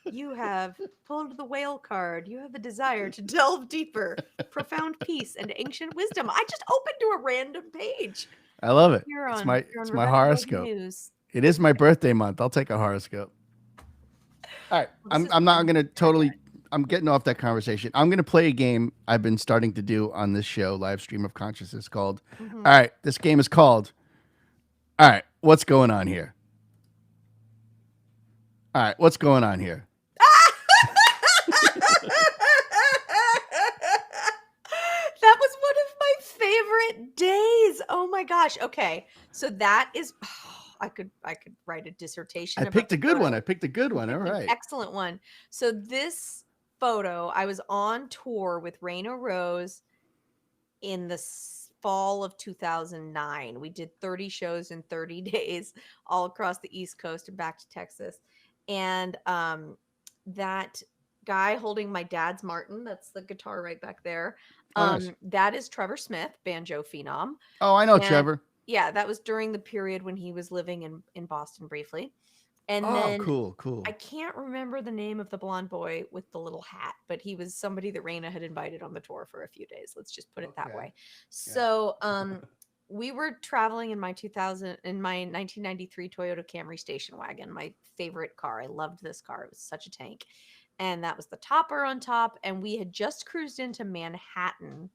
You have pulled the whale card. You have the desire to delve deeper, profound peace, and ancient wisdom. I just opened to a random page. I love it. You're It's on my Rebecca Loebe horoscope. News. It is my birthday month. I'll take a horoscope. All right. Well, this I'm is not fun. going to totally. I'm getting off that conversation. I'm going to play a game I've been starting to do on this show, Live Stream of Consciousness, called. Mhm. All right. This game is called. All right. What's going on here? All right. What's going on here? That was one of my favorite days. Oh my gosh. Okay. So that is I could write a dissertation. I about picked the a good one. photo. I picked a good one. All An right. excellent one. So this photo, I was on tour with Raina Rose in the fall of 2009. We did 30 shows in 30 days all across the East Coast and back to Texas. And that guy holding my dad's Martin, that's the guitar right back there. Nice. That is Trevor Smith, banjo phenom. Oh, I know And Trevor. yeah, that was during the period when he was living in Boston briefly. And Oh, then cool. I can't remember the name of the blonde boy with the little hat, but he was somebody that Raina had invited on the tour for a few days. Let's just put it that Okay. way. So, we were traveling in my 1993 Toyota Camry station wagon, my favorite car. I loved this car. It was such a tank. And that was the topper on top. And we had just cruised into Manhattan,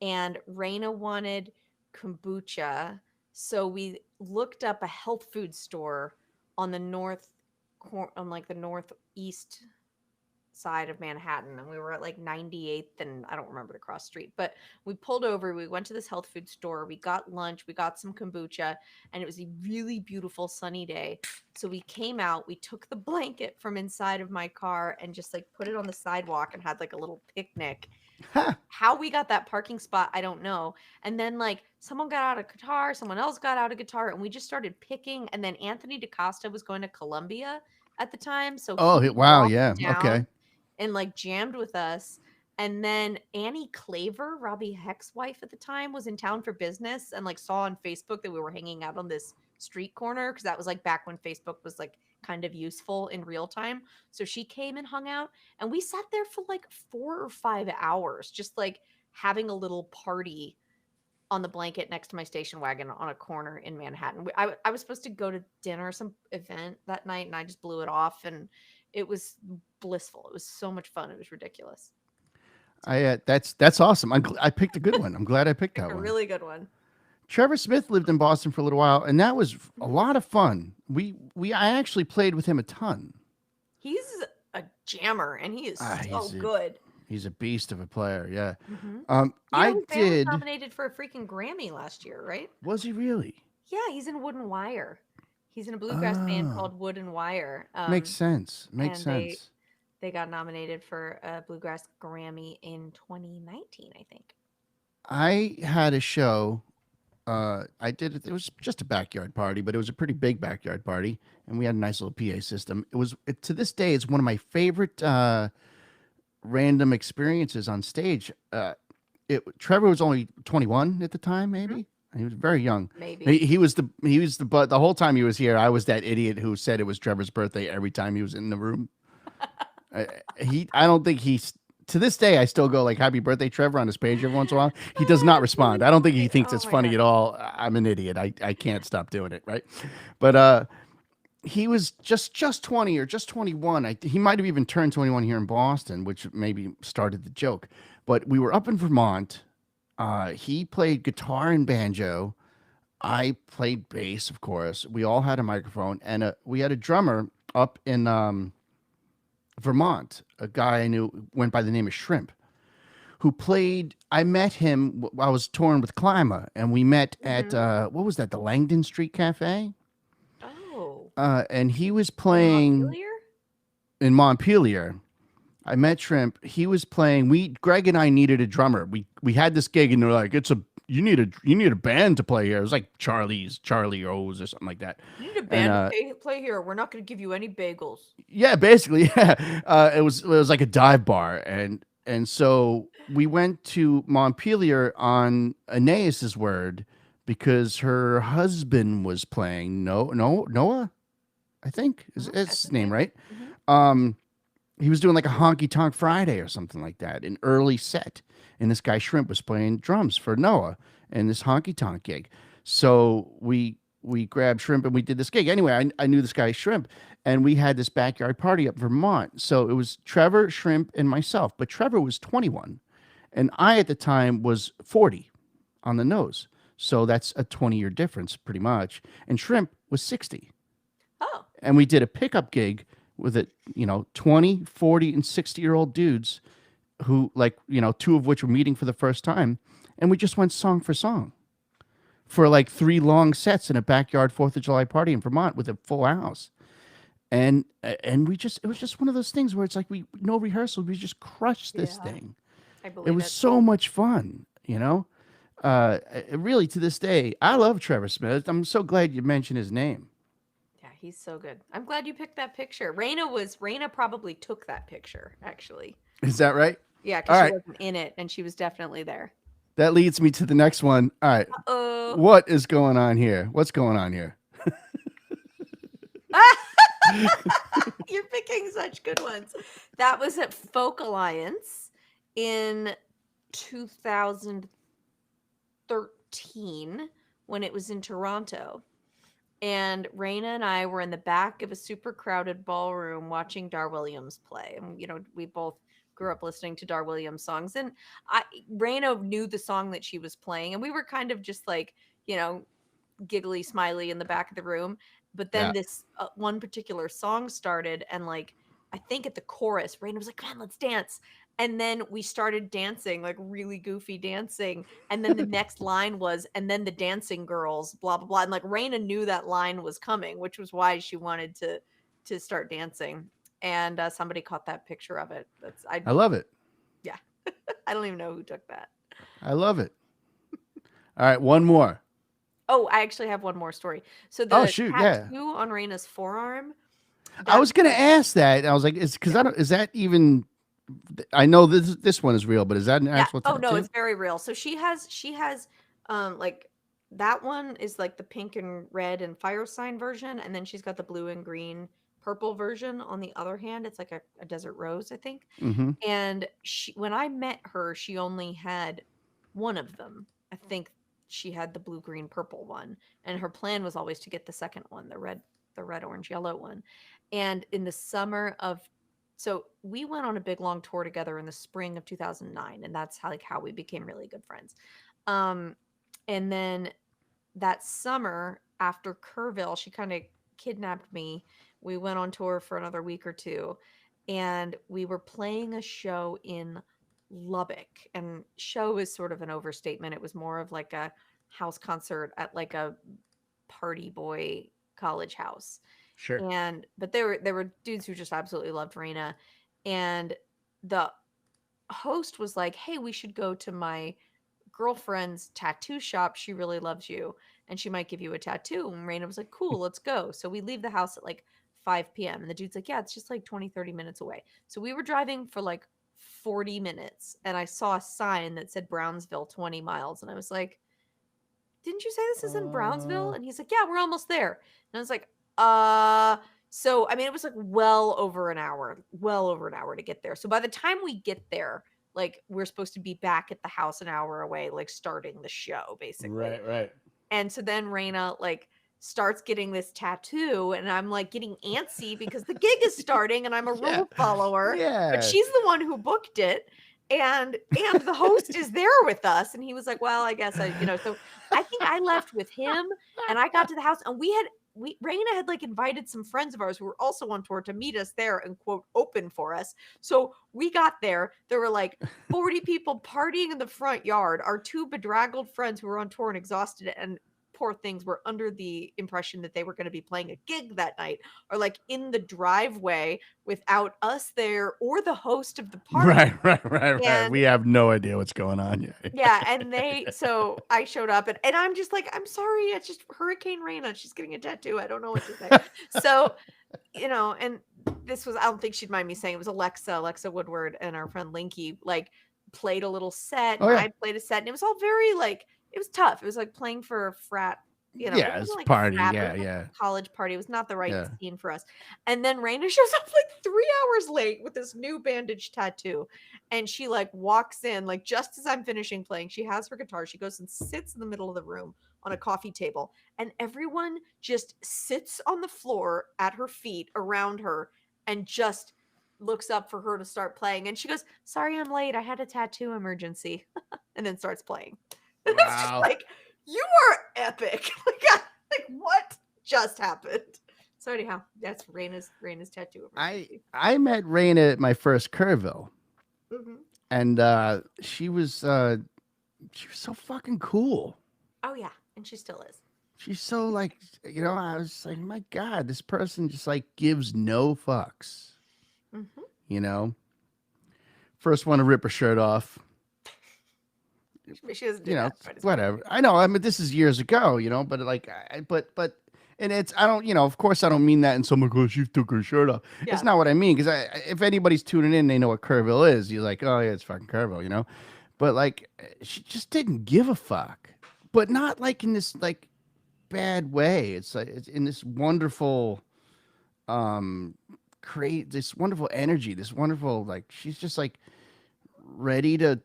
and Raina wanted kombucha. So we looked up a health food store on the on like the northeast side of Manhattan, and we were at like 98th and I don't remember the cross street, but we pulled over, we went to this health food store, we got lunch, we got some kombucha, and it was a really beautiful sunny day. So we came out, we took the blanket from inside of my car and just like put it on the sidewalk and had like a little picnic. How we got that parking spot, I don't know. And then like someone got out a guitar, someone else got out a guitar, and we just started picking. And then Anthony DaCosta was going to Columbia at the time, so Oh, he wow. walked Yeah. down Okay. and like jammed with us. And then Annie Claver, Robbie Heck's wife at the time, was in town for business and like saw on Facebook that we were hanging out on this street corner, because that was like back when Facebook was like kind of useful in real time. So she came and hung out, and we sat there for like 4 or 5 hours just like having a little party on the blanket next to my station wagon on a corner in Manhattan. I was supposed to go to dinner, some event that night, and I just blew it off, and it was blissful. It was so much fun. It was ridiculous. That's awesome. I picked a good one. I'm glad I picked that A one. really good one. Trevor Smith lived in Boston for a little while, and that was a lot of fun. I actually played with him a ton. He's a jammer, and he is so he's good. He's a beast of a player. Yeah. Mm-hmm. I his band was did. nominated for a freaking Grammy last year, right? Was he really? Yeah, he's in Wood and Wire. He's in a bluegrass band Oh, called Wood and Wire. makes sense. Makes And sense. they got nominated for a bluegrass Grammy in 2019, I think. I had a show. I did it. It was just a backyard party, but it was a pretty big backyard party, and we had a nice little PA system. To this day, it's one of my favorite random experiences on stage. Trevor was only 21 at the time, Mhm. maybe. He was very young. Maybe. He was the but the whole time he was here, I was that idiot who said it was Trevor's birthday every time he was in the room. I don't think he's to this day I still go like happy birthday Trevor on his page every once in a while. He does not That's really respond. I don't think he funny. thinks Oh it's my funny god. at all. I'm an idiot. I can't stop doing it, right? But he was just 20 or just 21. He might have even turned 21 here in Boston, which maybe started the joke. But we were up in Vermont. He played guitar and banjo. I played bass, of course. We all had a microphone, and we had a drummer up in Vermont. A guy I knew went by the name of Shrimp, who played. I met him. I was touring with Clima, and we met at Mhm. what was that? The Langdon Street Cafe. Oh, And he was in playing Montpelier? in Montpelier. I met Shrimp. He was playing. Greg and I needed a drummer. We had this gig, and they're like, you need a band to play here. It was like Charlie O's or something like that. You need a And band to play here. We're not going to give you any bagels. yeah, basically, yeah. It was like a dive bar, and so we went to Montpelier on Aeneas's word because her husband was playing. Noah, I think is That's his his name, name. right? Hmm. Um, he was doing like a honky tonk Friday or something like that, an early set. And this guy Shrimp was playing drums for Noah and this honky tonk gig. So we grabbed Shrimp and we did this gig. Anyway, I knew this guy Shrimp, and we had this backyard party up Vermont. So it was Trevor, Shrimp, and myself. But Trevor was 21, and I at the time was 40 on the nose. So that's a 20-year difference, pretty much. And Shrimp was 60, Oh, and we did a pickup gig with 20, 40, and 60-year-old dudes who, like, two of which were meeting for the first time, and we just went song for song for like 3 long sets in a backyard Fourth of July party in Vermont with a full house. And it was just one of those things where it's like we no rehearsal, we just crushed this yeah. thing. I It believe was it. so much fun. Really, to this day, I love Trevor Smith. I'm so glad you mentioned his name. Yeah, he's so good. I'm glad you picked that picture. Raina probably took that picture, actually. Is that right? Yeah, All because she right. wasn't in it and she was definitely there. That leads me to the next one. All right. Uh-oh. What is going on here? What's going on here? You're picking such good ones. That was at Folk Alliance in 2013 when it was in Toronto. And Raina and I were in the back of a super crowded ballroom watching Dar Williams play. And, we both grew up listening to Dar Williams songs. And Raina knew the song that she was playing. And we were kind of just like, you know, giggly smiley in the back of the room. But then Yeah. this one particular song started, and like I think at the chorus, Raina was like, "Come on, let's dance." And then we started dancing, like really goofy dancing. And then the next line was, "And then the dancing girls, blah blah blah." And like Raina knew that line was coming, which was why she wanted to start dancing. And somebody caught that picture of it. I love it. Yeah, I don't even know who took that. I love it. All right. One more. Oh, I actually have one more story. So Oh, the shoot. Yeah. tattoo on Raina's forearm, I that's was going to like, ask that. I was like, is because yeah. I don't, is that even, I know this one is real, but is that an Yeah. actual Oh no, tattoo? it's very real. So she has like that one is like the pink and red and fire sign version, and then she's got the blue and green purple version on the other hand. It's like a desert rose, I think. Mm-hmm. And when I met her, she only had one of them. I think she had the blue, green, purple one, and her plan was always to get the second one, the red, orange, yellow one. And in the summer of so we went on a big long tour together in the spring of 2009, and that's how we became really good friends. Um, and then that summer after Kerrville, she kind of kidnapped me. We went on tour for another week or two, and we were playing a show in Lubbock. And show is sort of an overstatement. It was more of like a house concert at like a party boy college house. Sure. But there were dudes who just absolutely loved Raina, and the host was like, "Hey, we should go to my girlfriend's tattoo shop. She really loves you, and she might give you a tattoo." And Raina was like, "Cool, let's go." So we leave the house at like 5 p.m. and the dude's like, "Yeah, it's just like 20-30 minutes away." So we were driving for like 40 minutes, and I saw a sign that said Brownsville 20 miles, and I was like, "Didn't you say this is in Brownsville?" And he's like, "Yeah, we're almost there." And I was like, so I mean, it was like well over an hour to get there. So by the time we get there, like we're supposed to be back at the house an hour away, like starting the show basically. Right. And so then Raina like starts getting this tattoo, and I'm like getting antsy because the gig is starting and I'm a Yeah. rule follower, but Yeah. she's the one who booked it. And the host is there with us, and he was like, "Well, I guess so I think I left with him, and I got to the house, and Raina had like invited some friends of ours who were also on tour to meet us there and quote open for us. So we got there. There were like 40 people partying in the front yard. Our two bedraggled friends who were on tour and exhausted and poor things were under the impression that they were going to be playing a gig that night, are like in the driveway without us there or the host of the party. Right. And We have no idea what's going on yet. yeah, and so I showed up, and I'm just like, "I'm sorry, it's just Hurricane Raina. She's getting a tattoo. I don't know what to say." So, and this was, I don't think she'd mind me saying, it was Alexa Woodward, and our friend Linky like played a little set, Oh, and yeah. I played a set, and it was all very like, it was tough. It was like playing for a frat, it Yeah, wasn't it's like party. a frat, but Yeah, it was like yeah. a college party. It was not the right Yeah. scene for us. And then Raina shows up like 3 hours late with this new bandage tattoo. And she like walks in, like just as I'm finishing playing, she has her guitar. She goes and sits in the middle of the room on a coffee table. And everyone just sits on the floor at her feet around her and just looks up for her to start playing. And she goes, "Sorry, I'm late. I had a tattoo emergency." And then starts playing. And it's just Wow. like, you are epic. Like what just happened? So anyhow, that's Raina's tattoo emergency. I met Raina at my first Kerrville, Mhm. and she was so fucking cool. Oh yeah, and she still is. She's so like, I was like, my God, this person just like gives no fucks. Mhm. First one to rip her shirt off. She doesn't do that. But Whatever. I know. I mean, this is years ago, but like, and it's, I don't, of course, I don't mean that in some like, oh, she took her shirt off. Yeah. It's not what I mean. Because if anybody's tuning in, they know what Kerrville is. You're like, oh, yeah, it's fucking Kerrville, But like, she just didn't give a fuck. But not like in this like bad way. It's like, it's in this wonderful, create this wonderful energy, this wonderful, like, she's just like, ready to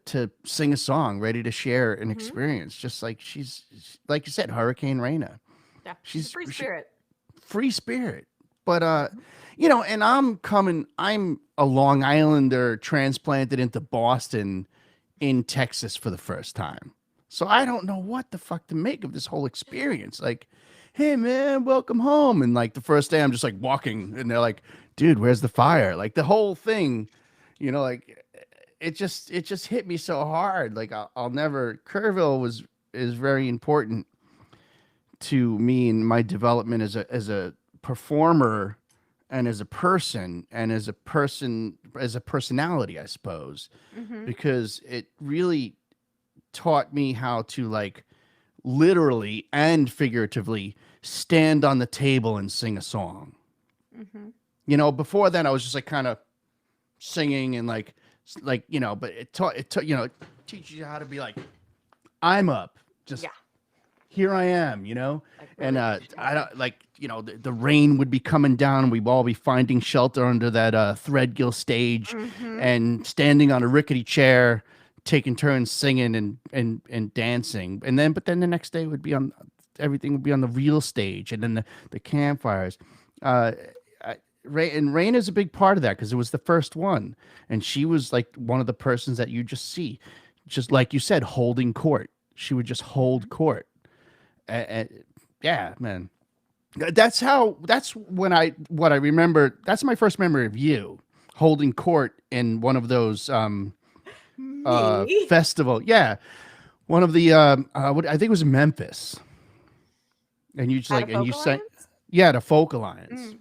sing a song, ready to share an experience, just like she's like you said, Hurricane Raina. Yeah, she's a free spirit. Free spirit. But and I'm a Long Islander transplanted into Boston in Texas for the first time. So I don't know what the fuck to make of this whole experience. Like, hey man, welcome home. And like the first day I'm just like walking and they're like, dude, where's the fire? Like the whole thing, like it just hit me so hard. Like I'll never. Kerrville is very important to me in my development as a performer and as a person and as a personality, I suppose, because it really taught me how to like literally and figuratively stand on the table and sing a song. Before then I was just like kind of singing and like, but it teaches you how to be like, I'm up, just here I am, and I don't like, the rain would be coming down and we'd all be finding shelter under that Threadgill stage and standing on a rickety chair, taking turns singing and dancing. But then the next day everything would be on the real stage, and then the campfires. Rain is a big part of that because it was the first one, and she was like one of the persons that you just see, just like you said, holding court. She would just hold court. Yeah, man. That's what I remember. That's my first memory of you holding court in one of those festival. Yeah, one of the I think it was Memphis. and you just At a like, and you folk sent, alliance? yeah, the Folk Alliance. Mm.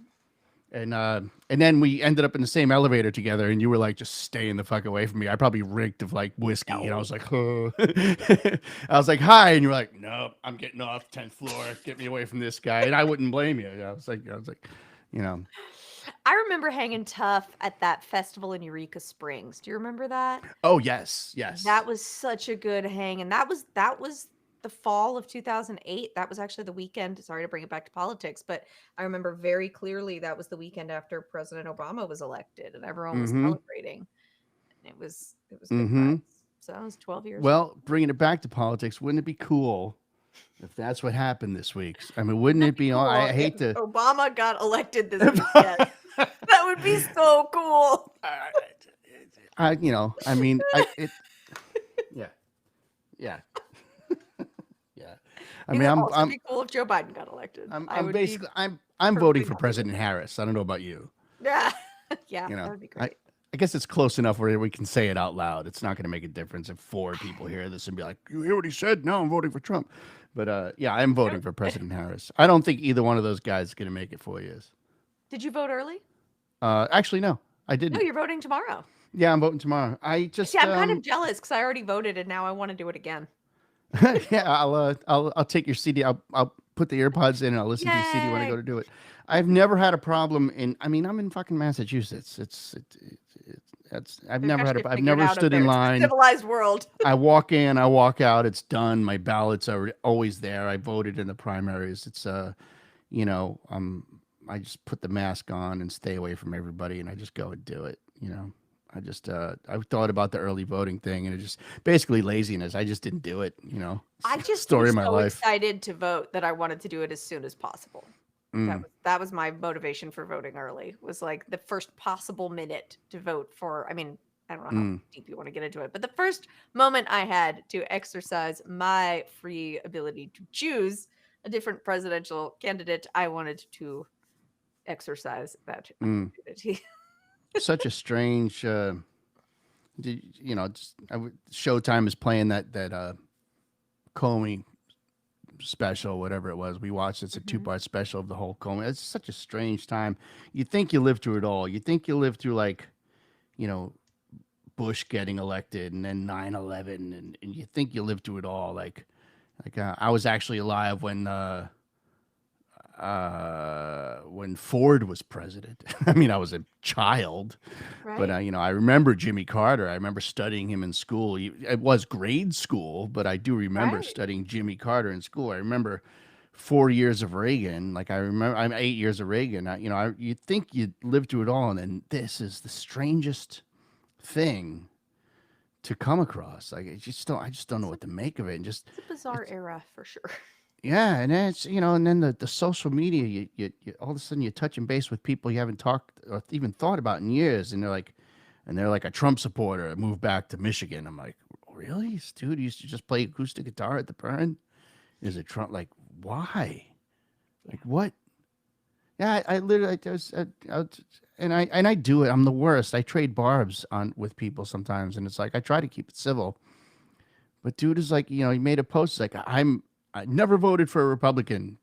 And then we ended up in the same elevator together, and you were like, just staying the fuck away from me. I probably reeked of like whiskey, and I No. was like, oh. I was like, hi, and you were like, no, I'm getting off 10th floor. Get me away from this guy, and I wouldn't blame you. I was like, you know, I remember hanging tough at that festival in Eureka Springs. Do you remember that? oh yes, yes, That was such a good hang, and that was the fall of 2008. That was actually the weekend. Sorry to bring it back to politics, but I remember very clearly that was the weekend after President Obama was elected, and everyone was mm-hmm, celebrating. And it was good mm-hmm. times. So that was 12 years ago. Well, bringing it back to politics, wouldn't it be cool if that's what happened this week? I mean, wouldn't That'd it be be? cool I if hate to. Obama got elected this weekend. That would be so cool. You know, I mean, yeah, yeah, yeah. I It mean, would also be cool if Joe Biden got elected. I I'm would be basically, I'm voting perfectly for happy with President Harris. I don't know about you. it. Yeah. Yeah, You that know, would be I, great. I guess it's close enough where we can say it out loud. It's not going to make a difference if 4 people hear this and be like, "You hear what he said? No, I'm voting for Trump." But yeah, I'm voting for President Harris. I don't think either one of those guys is going to make it 4 years. Did you vote early? Actually, no, I No, didn't. you're voting tomorrow. Yeah, I'm voting tomorrow. See, I'm kind of jealous because I already voted and now I want to do it again. yeah, I'll take your CD. I'll put the earpods in and I'll listen to your CD when I go Yay! to do it. I've never had a problem in. I mean, I'm in fucking Massachusetts. I've They've never got had shit a. I've figured never out up stood in there. It's a line. civilized world. I walk in, I walk out. It's done. My ballots are always there. I voted in the primaries. It's you know, I just put the mask on and stay away from everybody, and I just go and do it. You know, I just I thought about the early voting thing, and it just basically laziness. I just didn't do it. You know, I just story was of my so life. excited to vote that I wanted to do it as soon as possible. Mm, That was my motivation for voting early. Was like the first possible minute to vote for. I mean, I don't know how mm, deep you want to get into it, but the first moment I had to exercise my free ability to choose a different presidential candidate, I wanted to exercise that mm. opportunity. Such a strange. You know, just Showtime is playing that Comey special, whatever it was. We watched. It's a Mhm. two-part special of the whole Comey. It's such a strange time. You think you lived through it all. You think you lived through like, you know, Bush getting elected and then 9/11, and you think you lived through it all. Like I was actually alive when Ford was president. I mean, I was a child, but Right. you know, I remember Jimmy Carter. I remember studying him in school. It was grade school, but I do remember Right. studying Jimmy Carter in school. I remember 4 years of Reagan. Like I remember, I'm 8 years of Reagan. You know, you think you lived through it all, and then this is the strangest thing to come across. Like I just don't know what to make of it. And just It's a bizarre it's era for sure. yeah, and then it's and then the social media, you all of a sudden you're touching base with people you haven't talked or even thought about in years, and they're like a Trump supporter, moved back to Michigan. I'm like, really, this dude used to just play acoustic guitar at the Burn? Is it Trump? Like, why? Yeah. Like what? Yeah, I literally and I do it. I'm the worst. I trade barbs on with people sometimes, and it's like I try to keep it civil, but dude is like, he made a post like I never voted for a Republican.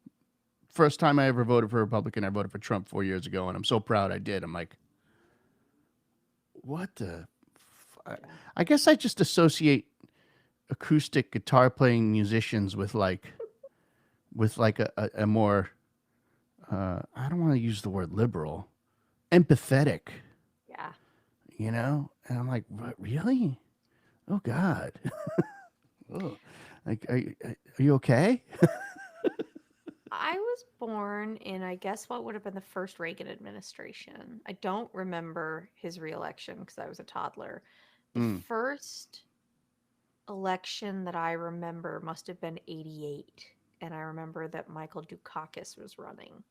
First time I ever voted for a Republican, I voted for Trump 4 years ago, and I'm so proud I did. I'm like, what the? Yeah. I guess I just associate acoustic guitar playing musicians with a more I don't want to use the word liberal, empathetic, Yeah. And I'm like, what, really? Oh God. Oh, like, are you okay? I was born in, I guess, what would have been the first Reagan administration. I don't remember his reelection because I was a toddler. The Mm, first election that I remember must have been 88. And I remember that Michael Dukakis was running.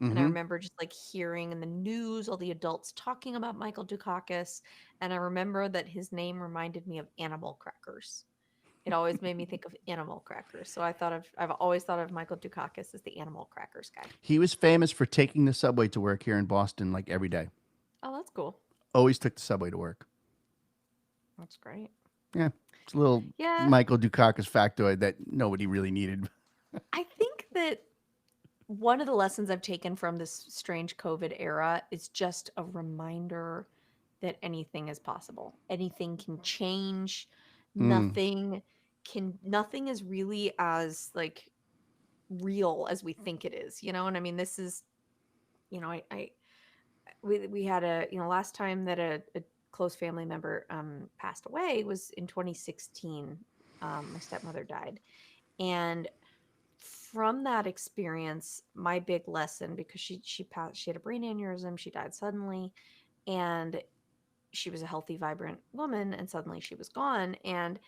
And I mm-hmm. remember just like hearing in the news all the adults talking about Michael Dukakis. And I remember that his name reminded me of animal crackers. It always made me think of animal crackers. So I've always thought of Michael Dukakis as the animal crackers guy. He was famous for taking the subway to work here in Boston like every day. Oh, that's cool. Always took the subway to work. That's great. Yeah, it's a little Yeah, Michael Dukakis factoid that nobody really needed. I think that one of the lessons I've taken from this strange COVID era is just a reminder that anything is possible. Anything can change. Mm, Nothing is really as like real as we think it is, you know? And I mean, this is, I we had last time that a close family member passed away was in 2016. My stepmother died. And from that experience, my big lesson, because she passed, she had a brain aneurysm, she died suddenly, and she was a healthy, vibrant woman, and suddenly she was gone. And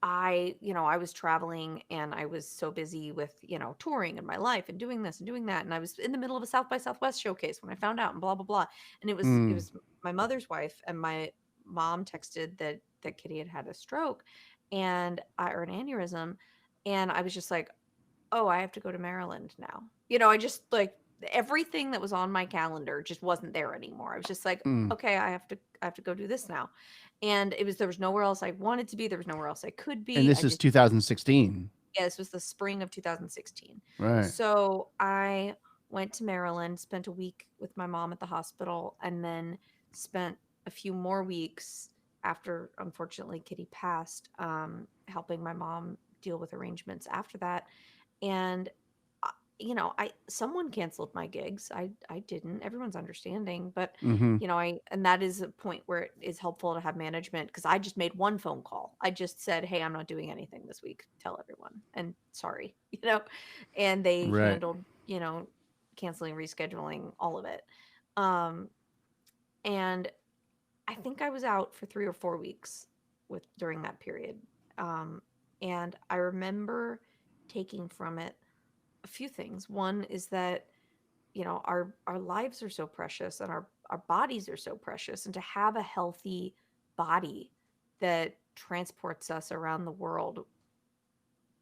I was traveling and I was so busy with, touring in my life and doing this and doing that. And I was in the middle of a South by Southwest showcase when I found out and blah, blah, blah. And it mm, was my mother's wife, and my mom texted that Kitty had had a stroke or an aneurysm. And I was just like, oh, I have to go to Maryland now. I just like everything that was on my calendar just wasn't there anymore. I was just like, mm. okay, I have to go do this now. And there was nowhere else I wanted to be. There was nowhere else I could And be. this is 2016, Yeah, this was the spring of 2016. right? So I went to Maryland, spent a week with my mom at the hospital, and then spent a few more weeks after, unfortunately, Kitty passed, helping my mom deal with arrangements after that. And I someone canceled my gigs. I didn't. Everyone's understanding, but Mm-hmm. and that is a point where it is helpful to have management, because I just made one phone call. I just said, "Hey, I'm not doing anything this week. Tell everyone." And sorry, and they Right. handled, canceling, rescheduling, all of it. Um and I think I was out for 3 or 4 weeks during that period. Um and I remember taking from it a few things. One is that, our lives are so precious, and our bodies are so precious, and to have a healthy body that transports us around the world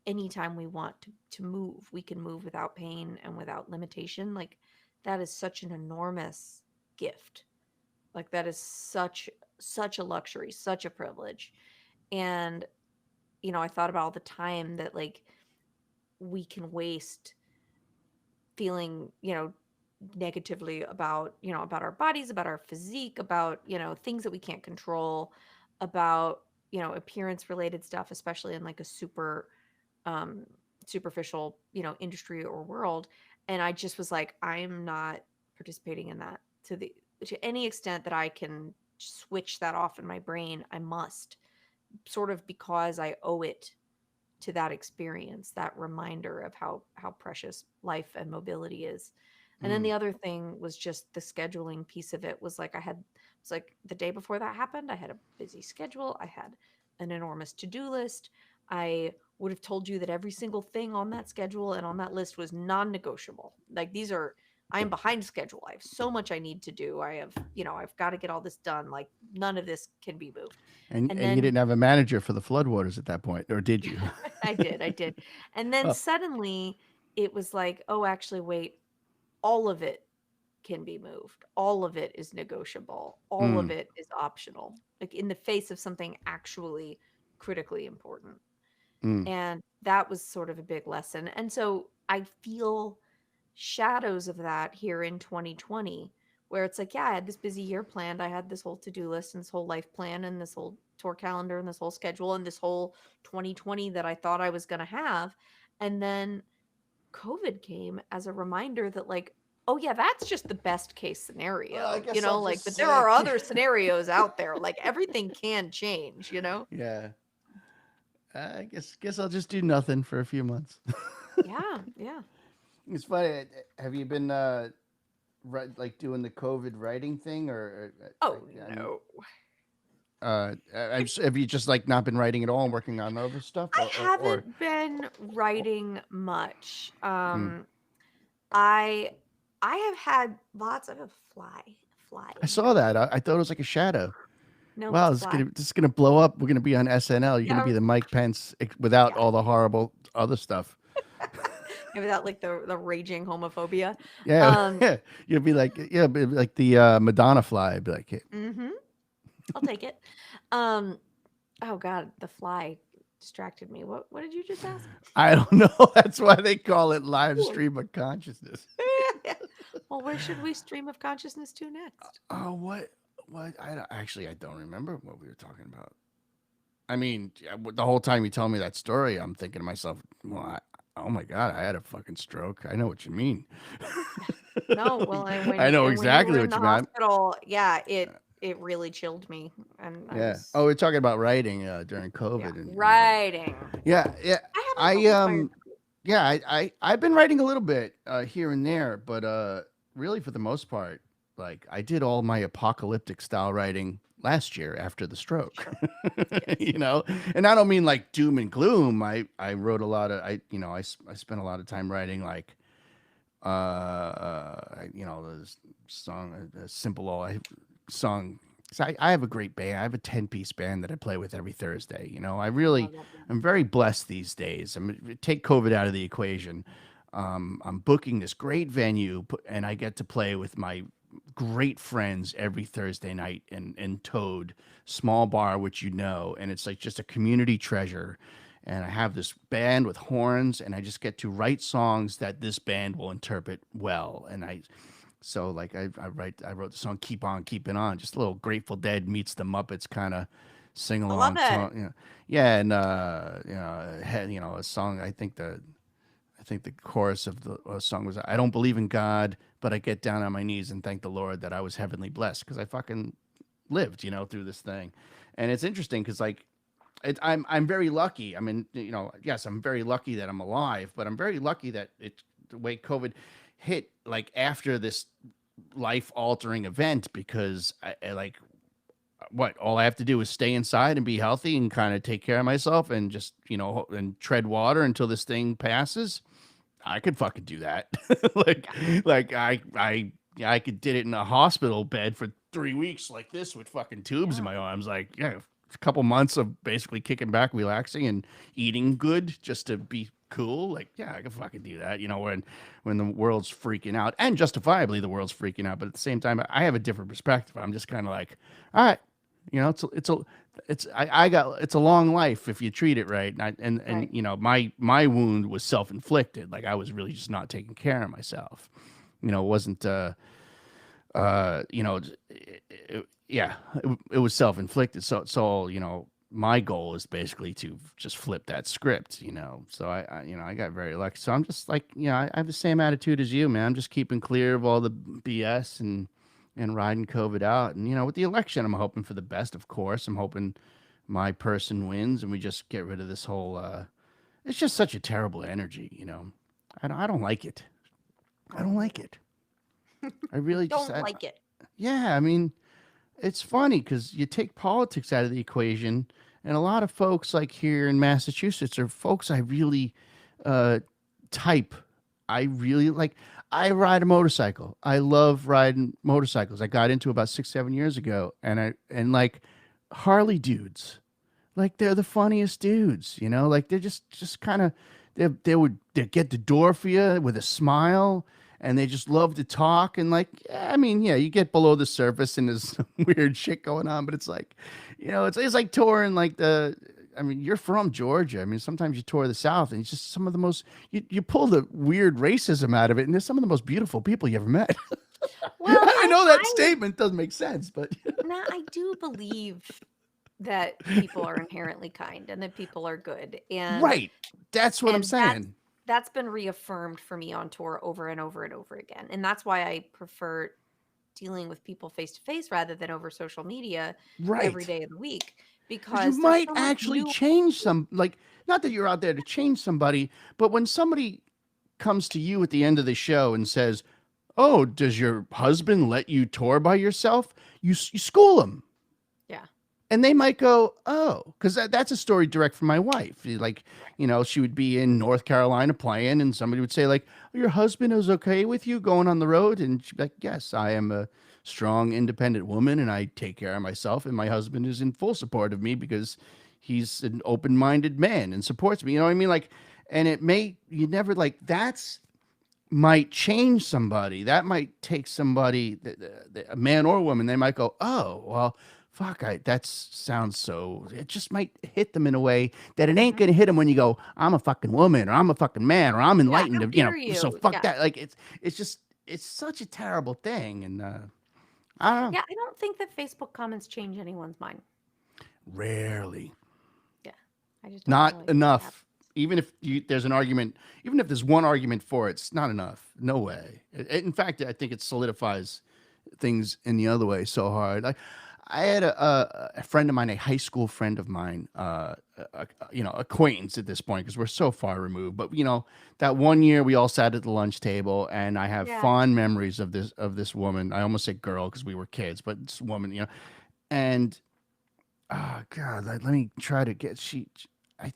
anytime we want to move, we can move without pain and without limitation. Like, that is such an enormous gift. Like, that is such a luxury, such a privilege. And I thought about all the time that, like, we can waste feeling, negatively about, about our bodies, about our physique, about, things that we can't control, about, appearance related stuff, especially in like a um superficial, industry or world. And I just was like, I'm not participating in that to any extent that I can switch that off in my brain. I must, sort of, because I owe it to that experience, that reminder of how precious life and mobility is. And then Mm. the other thing was just the scheduling piece of it. Was like, it's like the day before that happened, I had a busy schedule. I had an enormous to-do list. I would have told you that every single thing on that schedule and on that list was non-negotiable. Like, I am behind schedule. I have so much I need to do. I've got to get all this done. Like, none of this can be moved. And And you then didn't have a manager for the floodwaters at that point, or did you? I did. And then Oh. suddenly it was like, oh, actually, wait, all of it can be moved. All of it is negotiable. All of Mm, it is optional, like in the face of something actually critically important. mm, And that was sort of a big lesson. And so I feel shadows of that here in 2020, where it's like, yeah, I had this busy year planned. I had this whole to-do list and this whole life plan and this whole tour calendar and this whole schedule and this whole 2020 that I thought I was going to have. And then COVID came as a reminder that, like, oh yeah, that's just the best case well, I scenario, guess I'll like, just but there are say, other scenarios out there. Like, everything can change. yeah. I guess I'll just do nothing for a few months. Yeah, yeah. It's funny. Have you been like doing the COVID writing thing, or Oh I'm no. have you just like not been writing at all and working on other stuff, I or haven't been writing much. mm. I I have had lots of a fly I in saw here. that. I thought it was like a shadow. No, Wow, it's a fly. this is gonna blow up. We're gonna be on SNL. You're gonna Yeah, be the Mike Pence without yeah. all the horrible other stuff. Maybe that, like, the raging homophobia. Yeah, Um, yeah. You'll be like, yeah, be like the Madonna fly. Be like, hey, mhm. I'll take it. Um, oh God, the fly. distracted me. What did you just ask? I don't know. That's why they call it live Ooh. stream of consciousness. Well, where should we stream of consciousness to next? Oh, what? Actually, I don't remember what we were talking about. I mean, the whole time you tell me that story, I'm thinking to myself, well, oh my God, I had a fucking stroke. I know what you mean. No, well, I know when you exactly were in what the you meant. hospital, yeah, it really chilled me, and I Yeah. Oh, was, we're talking about writing during yeah, COVID, and writing. yeah, yeah. I haven't I felt inspired. yeah, I've been writing a little bit here and there, but really for the most part, like I did all my apocalyptic style writing last year after the stroke. Sure. Yes. You know, and I don't mean like doom and gloom. I wrote a lot of I spent a lot of time writing like the song, a simple song. So I have a great band. I have a 10-piece band that I play with every Thursday. You know, I love that. I'm very blessed these days. Take COVID out of the equation. I'm booking this great venue, and I get to play with my great friends every Thursday night in Toad, small bar, which and it's like just a community treasure. And I have this band with horns, and I just get to write songs that this band will interpret well. So like I wrote the song "Keep On Keeping On," just a little Grateful Dead meets the Muppets kind of sing I love along it. song. Yeah, and a song. I think the chorus of the song was, "I don't believe in God, but I get down on my knees and thank the Lord that I was heavenly blessed because I fucking lived, through this thing." And it's interesting because like I'm very lucky. I mean, yes, I'm very lucky that I'm alive, but I'm very lucky that the way COVID hit like after this life altering event because I like what all I have to do is stay inside and be healthy and kind of take care of myself and just and tread water until this thing passes. I could fucking do that. like like I could did it in a hospital bed for 3 weeks like this with fucking tubes in Yeah. my arms. Like, yeah, a couple months of basically kicking back, relaxing, and eating good just to be cool. Like, yeah, I could fucking do that. When the world's freaking out, and justifiably the world's freaking out, but at the same time, I have a different perspective. I'm just kind of like, all right, it's a long life if you treat it right. Right. My wound was self inflicted. Like I was really just not taking care of myself. It wasn't it was self inflicted. So my goal is basically to just flip that script. So I got very lucky. So I'm just like I have the same attitude as you, man. I'm just keeping clear of all the BS and riding COVID out. And with the election, I'm hoping for the best. Of course, I'm hoping my person wins and we just get rid of this whole. It's just such a terrible energy. I don't like it. I don't like it. I really just Don't like it. yeah. I mean, it's funny because you take politics out of the equation, and a lot of folks like here in Massachusetts are folks I really uh, type. I really like. I ride a motorcycle. I love riding motorcycles. I got into about 6, 7 years ago, and like Harley dudes, like they're the funniest dudes. Like they're just kind of they get the door for you with a smile, and they just love to talk. And like, yeah, I mean, yeah, you get below the surface and there's some weird shit going on, but it's like, it's like touring like I mean, you're from Georgia. I mean, sometimes you tour the South, and it's just some of the most you pull the weird racism out of it, and there's some of the most beautiful people you ever met. Well, I know that statement doesn't make sense, but I do believe that people are inherently kind and that people are good, and right, that's what I'm and saying. that's been reaffirmed for me on tour over and over and over again, and that's why I prefer dealing with people face to face rather than over social media every Right. day of the week, Because you because there's might so much actually new. change like, not that you're out there to change somebody, but when somebody comes to you at the end of the show and says, "Oh, does your husband let you tour by yourself?" You school them. Yeah. And they might go, "Oh," because that's a story direct from my wife. Like, she would be in North Carolina playing, and somebody would say, like, "Oh, your husband is okay with you going on the road?" And she'd be like, "Yes, I am a strong, independent woman, and I take care of myself. And my husband is in full support of me because he's an open-minded man and supports me." You know what I mean? Like, and you never like that's might change somebody. That might take somebody, a man or a woman. They might go, "Oh, well, fuck, that sounds so. It just might hit them in a way that it ain't Mhm. gonna hit them when you go, I'm a fucking woman, or I'm a fucking man, or I'm Yeah, how enlightened, dare so you? fuck Yeah. that. Like it's just it's such a terrible thing, and I don't know. Yeah, I don't think that Facebook comments change anyone's mind. Rarely, Yeah. I just don't feel not like it really happens. enough. Even if there's an argument, even if there's one argument for it, it's not enough. No way. In fact, I think it solidifies things in the other way so hard. I had a friend of mine, a high school friend of mine, acquaintance at this point because we're so far removed. But that one year we all sat at the lunch table, and I have Yeah. fond memories of this woman. I almost said girl because we were kids, but this woman, and oh god, let me try to get I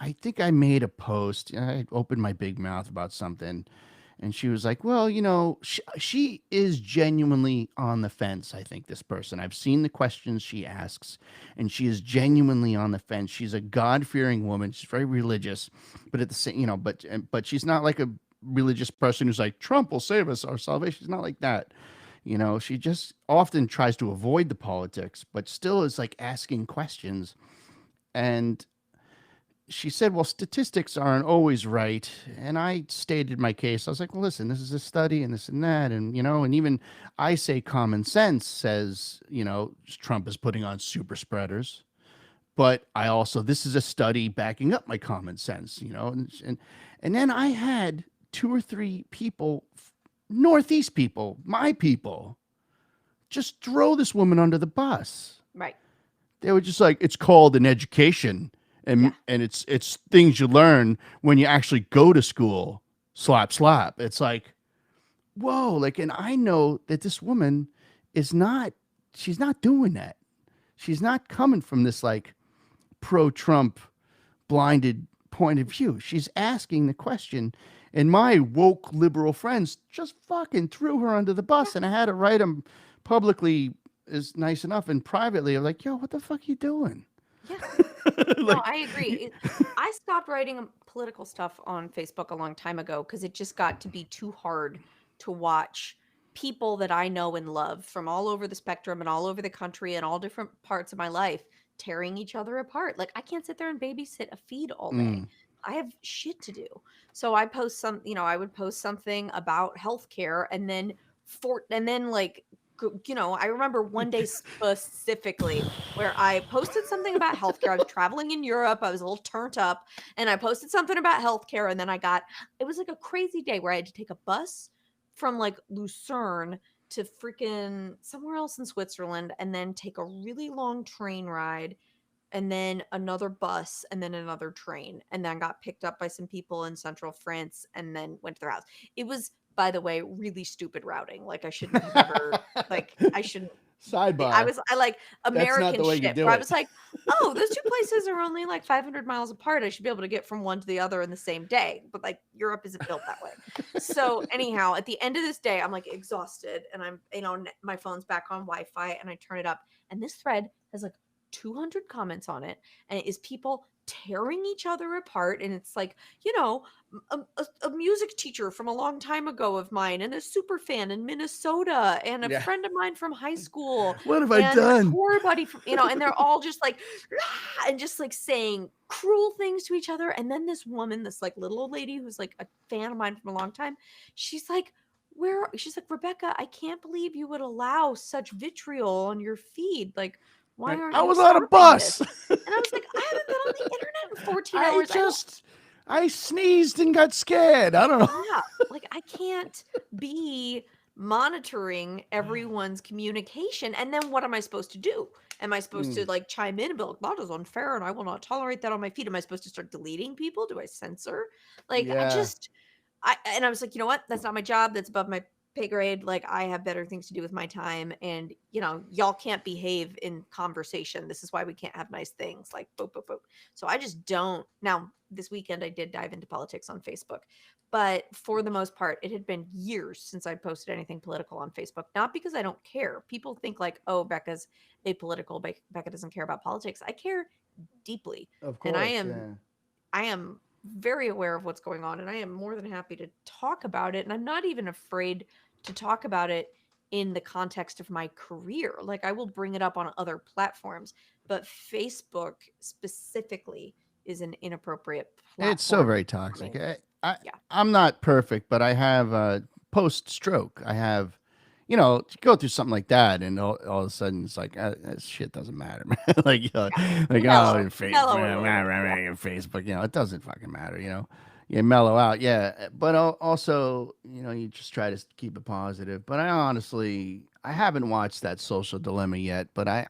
I think I made a post. I opened my big mouth about something, and she was like, "Well, she is genuinely on the fence. I think this person. I've seen the questions she asks, and she is genuinely on the fence. She's a God-fearing woman. She's very religious, but at the same, but she's not like a religious person who's like Trump will save us our salvation. She's not like that. She just often tries to avoid the politics, but still is like asking questions and." She said, well, statistics aren't always right. And I stated my case. I was like, well, listen, this is a study and this and that. And even I say common sense says, Trump is putting on super spreaders. But I also, this is a study backing up my common sense, and then I had two or three people, Northeast people, my people, just throw this woman under the bus. Right. They were just like, it's called an education, Yeah. and it's things you learn when you actually go to school. Slap slap. It's like, whoa, like, and I know that this woman is not, she's not doing that. She's not coming from this like pro Trump blinded point of view. She's asking the question, and my woke liberal friends just fucking threw her under the Yeah. bus, and I had to write them publicly is nice enough, and privately I'm like, yo, what the fuck are you doing? Yeah. No, Like, I agree. I stopped writing political stuff on Facebook a long time ago because it just got to be too hard to watch people that I know and love from all over the spectrum and all over the country and all different parts of my life tearing each other apart. Like I can't sit there and babysit a feed all day. mm, I have shit to do. So I would post something about healthcare and then like I remember one day specifically where I posted something about healthcare. I was traveling in Europe. I was a little turned up and I posted something about healthcare. And then it was like a crazy day where I had to take a bus from like Lucerne to freaking somewhere else in Switzerland and then take a really long train ride and then another bus and then another train and then got picked up by some people in central France and then went to their house. It was, by the way, really stupid routing. Like I shouldn't have ever I shouldn't sidebar. I like That's not American the way you shit do where I it. was like, "Oh, those 2 places are only like 500 miles apart. I should be able to get from one to the other in the same day." But like Europe isn't built that way. So anyhow, at the end of this day, I'm like exhausted and my phone's back on Wi-Fi and I turn it up and this thread has like 200 comments on it and it is people tearing each other apart and it's like, a music teacher from a long time ago of mine and a super fan in Minnesota and a Yeah. friend of mine from high school What have I and a done? tour buddy from, and they're all just like, "Ah," and just like saying cruel things to each other. And then this woman, this like little old lady who's like a fan of mine from a long time, she's like, she's like, Rebecca, I can't believe you would allow such vitriol on your feed. Like, why Like, aren't I you was on a stopping this? bus. And I was like, I haven't been on the internet in 14 I hours. just I sneezed and got scared. I don't know. Yeah, like I can't be monitoring everyone's communication. And then what am I supposed to do? Am I supposed to Mm, like chime in and be like, that is unfair and I will not tolerate that on my feed? Am I supposed to start deleting people? Do I censor? Like yeah. I was like, you know what? That's not my job. That's above my pay grade. Like I have better things to do with my time. And y'all can't behave in conversation. This is why we can't have nice things. Like boop, boop, boop. So I just don't. Now, this weekend I did dive into politics on Facebook. But for the most part, it had been years since I posted anything political on Facebook. Not because I don't care. People think like, oh, Becca's apolitical. Becca doesn't care about politics. I care deeply. Of And I course, am yeah. I am very aware of what's going on and I am more than happy to talk about it. And I'm not even afraid to talk about it in the context of my career. Like I will bring it up on other platforms, but Facebook specifically is an inappropriate It's so platform very for toxic. me. Yeah. I'm not perfect, but I have post stroke. I have, you know, to go through something like that, and all of a sudden it's like this shit doesn't matter, man. Like, you know, Yeah. like Mellow. Mellow a little bit. Yeah. Facebook, you know, it doesn't fucking matter, you know. You mellow out, yeah, but also, you know, you just try to keep it positive. But I haven't watched that Social Dilemma yet. But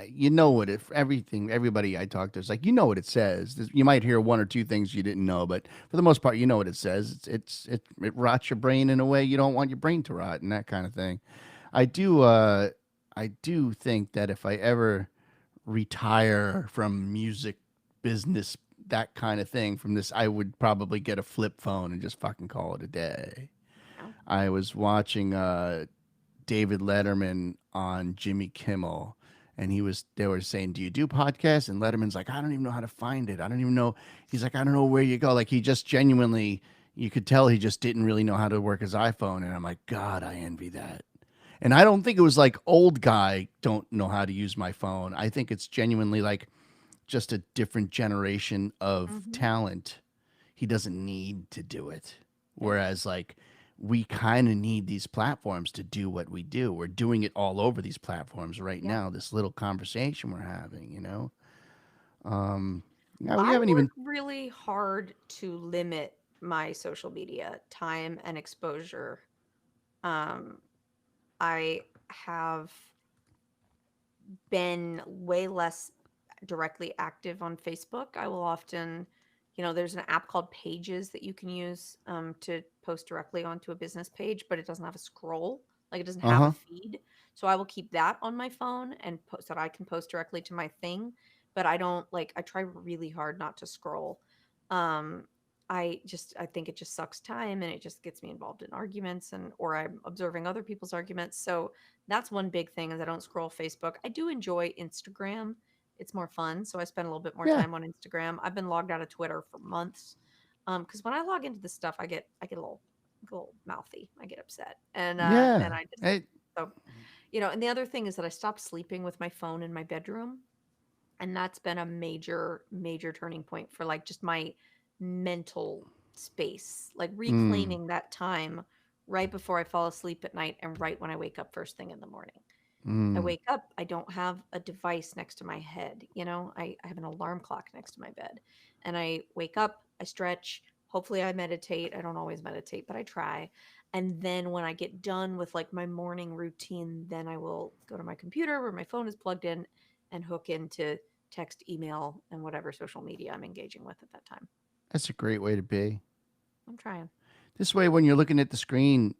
you know what? If everybody I talk to is like, you know what it says. You might hear one or two things you didn't know, but for the most part, you know what it says. It rots your brain in a way you don't want your brain to rot, and that kind of thing. I do, I do think that if I ever retire from music business, that kind of thing, from this, I would probably get a flip phone and just fucking call it a day. Yeah. I was watching David Letterman on Jimmy Kimmel, and they were saying, "Do you do podcasts?" And Letterman's like, "I don't even know how to find it. I don't even know." He's like, "I don't know where you go." Like, he just genuinely, you could tell he just didn't really know how to work his iPhone. And I'm like, God, I envy that. And I don't think it was like old guy don't know how to use my phone. I think it's genuinely like just a different generation of Hmm. talent. He doesn't need to do it. Yeah. Whereas, like, we kind of need these platforms to do what we do. We're doing it all over these platforms right Yeah. now. This little conversation we're having, you know. Yeah, we I haven't even. work really hard to limit my social media time and exposure. Um, I have been way less directly active on Facebook. I will often, there's an app called Pages that you can use to post directly onto a business page, but it doesn't have a scroll. Like it doesn't Uh have a huh. feed. So I will keep that on my phone and post so that I can post directly to my thing. But I don't like, I try really hard not to scroll. Um, I think it just sucks time and it just gets me involved in arguments or I'm observing other people's arguments. So that's one big thing is I don't scroll Facebook. I do enjoy Instagram. It's more fun, so I spend a little bit more Yeah. time on Instagram. I've been logged out of Twitter for months. Because when I log into this stuff, I get a little mouthy. I get upset, and Yeah. I just Hey. so And the other thing is that I stopped sleeping with my phone in my bedroom, and that's been a major major turning point for like just my mental space, like Mm, reclaiming that time right before I fall asleep at night and right when I wake up first thing in the morning. I mm, wake up, I don't have a device next to my head. I have an alarm clock next to my bed. And I wake up, I stretch, hopefully I meditate. I don't always meditate, but I try. And then when I get done with like my morning routine, then I will go to my computer where my phone is plugged in and hook into text, email, and whatever social media I'm engaging with at that time. that's a great way to be. I'm trying. This way, when you're looking at the screen,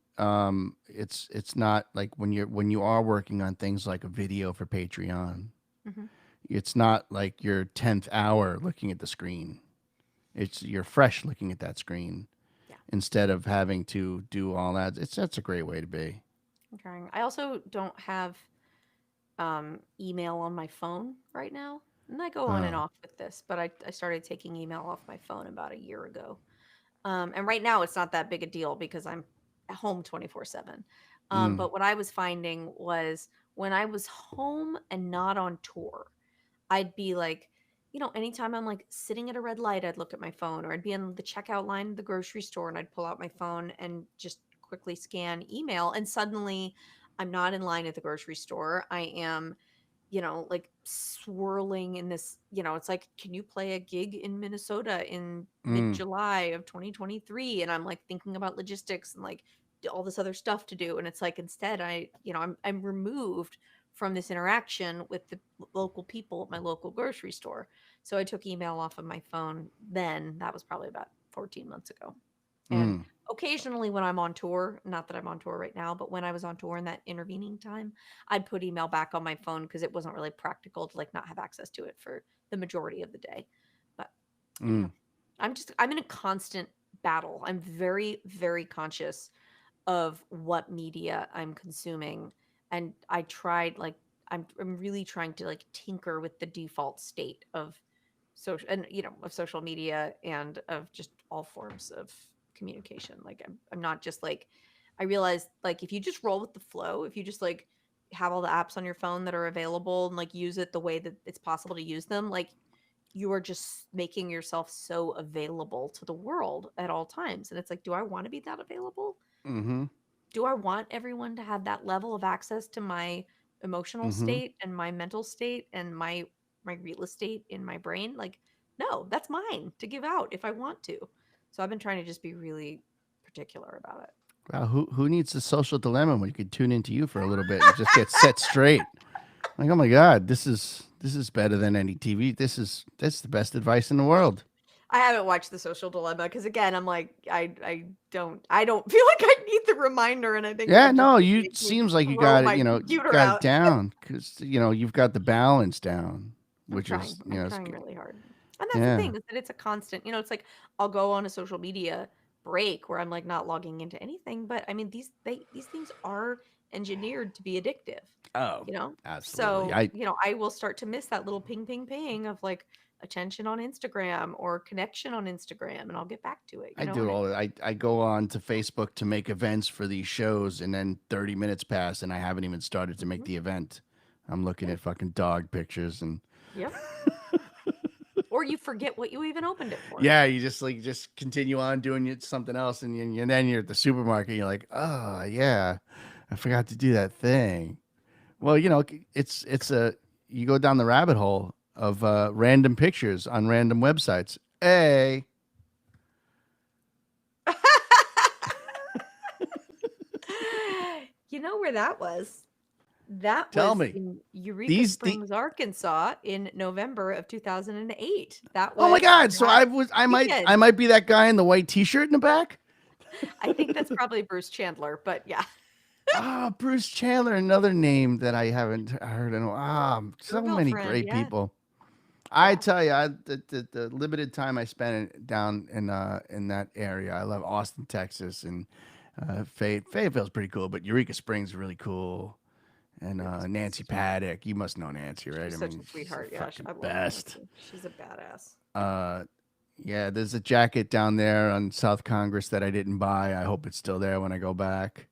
it's not like when you are working on things like a video for Patreon. Hmm. It's not like your 10th hour looking at the screen. It's you're fresh looking at that screen Yeah, instead of having to do all that. That's a great way to be. I'm trying. I also don't have email on my phone right now. And I go on and Oh. off with this, but I started taking email off my phone about a year ago. And right now it's not that big a deal because I'm at home 24/7. Mm, But what I was finding was when I was home and not on tour, I'd be like, anytime I'm like sitting at a red light, I'd look at my phone, or I'd be in the checkout line at the grocery store and I'd pull out my phone and just quickly scan email. And suddenly I'm not in line at the grocery store. I am like swirling in this, it's like, can you play a gig in Minnesota in mid mm, July of 2023? And I'm like thinking about logistics and like all this other stuff to do. And it's like, instead, I'm removed from this interaction with the local people at my local grocery store. So I took email off of my phone then. That was probably about 14 months ago. And mm, occasionally when I'm on tour, not that I'm on tour right now, but when I was on tour in that intervening time, I'd put email back on my phone because it wasn't really practical to like not have access to it for the majority of the day. But I don't mm, know. I'm in a constant battle. I'm very, very conscious of what media I'm consuming. And I tried like I'm really trying to like tinker with the default state of of social media and of just all forms of communication. Like I'm not just like I realized like if you just roll with the flow, if you just like have all the apps on your phone that are available and like use it the way that it's possible to use them, like you are just making yourself so available to the world at all times. And it's like, do I want to be that available? Mm-hmm. Do I want everyone to have that level of access to my emotional Mm-hmm. state and my mental state and my real estate in my brain? Like, no, that's mine to give out if I want to. So I've been trying to just be really particular about it. Wow, who needs the social dilemma when you could tune into you for a little bit and just get set straight? Like, oh my God, this is better than any TV. That's the best advice in the world. I haven't watched The Social Dilemma because again, I'm like, I don't feel like I need the reminder, and I think Yeah, that just no, would you make me seems like you throw got it. my You computer got it out. down because you've got the balance down, I'm which trying. is I'm it's trying good. really hard. And that's the Yeah, thing is that it's a constant, it's like I'll go on a social media break where I'm like not logging into anything, but I mean these things are engineered to be addictive, oh, you know? absolutely. So, I will start to miss that little ping ping ping of like attention on Instagram or connection on Instagram and I'll get back to it, I and do all that. I go on to Facebook to make events for these shows, and then 30 minutes pass, and I haven't even started to make Mhm. the event. I'm looking Yep. at fucking dog pictures, and Yep. Or you forget what you even opened it for. yeah, you just continue on doing something else, and then you're at the supermarket. You're like, oh yeah, I forgot to do that thing. Well, Mhm. it's a you go down the rabbit hole of random pictures on random websites. Hey, You know where that was? That tell was me in Eureka these the Springs, Arkansas in November of 2008. That oh my was god! So that I might weekend. be that guy in the white T-shirt in the back. I think that's probably Bruce Chandler, but yeah, Ah, Bruce Chandler, another name that I haven't heard in a while. So your many girlfriend, great yeah, people. I yeah. tell you, the limited time I spent down in that area, I love Austin, Texas, and Fayetteville's pretty cool, but Eureka Springs is really cool. And Eureka Springs Nancy is really cool. Paddock, you must know Nancy, right? I She's such mean, a she's the sweetheart. Yeah, fucking I love best. Nancy. She's a badass. Uh, yeah, there's a jacket down there on South Congress that I didn't buy. I hope it's still there when I go back.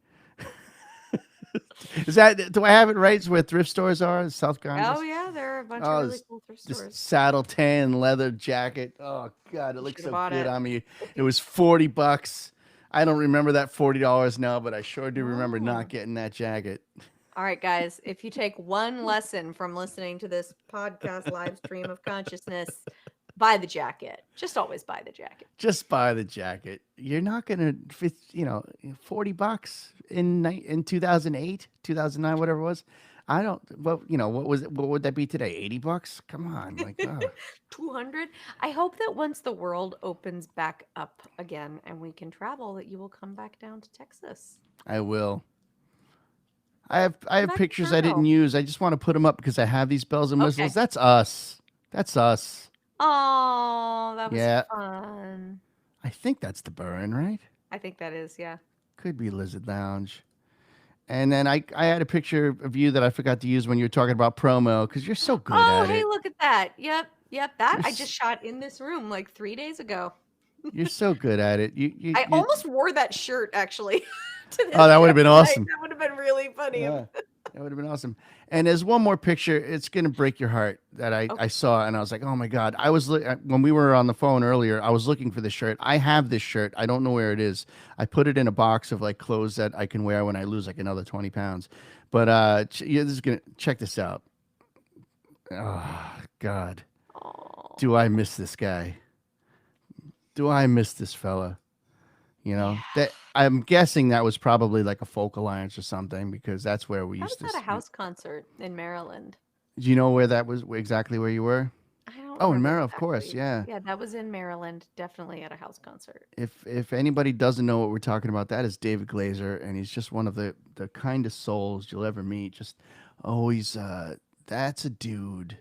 Is that do I have it right? It's where thrift stores are, South Oh Congress? yeah, there are a bunch of Oh, really cool thrift this stores. saddle tan leather jacket. Oh God, it You looks should have so bought good it. on me. It was $40. I don't remember that $40 now, but I sure do remember not Oh. getting that jacket. All right, guys, if you take one lesson from listening to this podcast live stream of consciousness, buy the jacket. Just always buy the jacket. Just buy the jacket. You're not gonna fit, $40 in 2008, 2009, whatever it was. I don't. What was it? What would that be today? $80? Come on, like, oh, 200. I hope that once the world opens back up again and we can travel, that you will come back down to Texas. I will. I have Come back to pictures I didn't Colonel. use. I just want to put them up because I have these bells and whistles. Okay. That's us. That's us. Oh, that was Yeah, fun. I think that's the burn, right? I think that is, yeah. Could be Lizard Lounge. And then I had a picture of you that I forgot to use when you were talking about promo because you're so good Oh, at hey, it. look at that. Yep. That You're I just s- shot in this room like 3 days ago. you're so good at it. You I you. almost wore that shirt actually to Oh, this that would show have been tonight. awesome. That would have been really funny. Yeah, that would have been awesome. And there's one more picture. It's gonna break your heart that I Okay. saw, and I was like, oh my god. When we were on the phone earlier. I was looking for this shirt. I have this shirt. I don't know where it is. I put it in a box of like clothes that I can wear when I lose like another 20 pounds. But this is gonna check this out. Oh God, Oh, do I miss this guy? Do I miss this fella? yeah. That I'm guessing that was probably like a folk alliance or something because that's where we I used was to. at a house concert in Maryland. Do you know where that was exactly where you were? I don't Oh, in remember Mara, of course, exactly. yeah. Yeah, that was in Maryland. Definitely at a house concert. If anybody doesn't know what we're talking about, that is David Glazer, and he's just one of the kindest souls you'll ever meet. Just always, that's a dude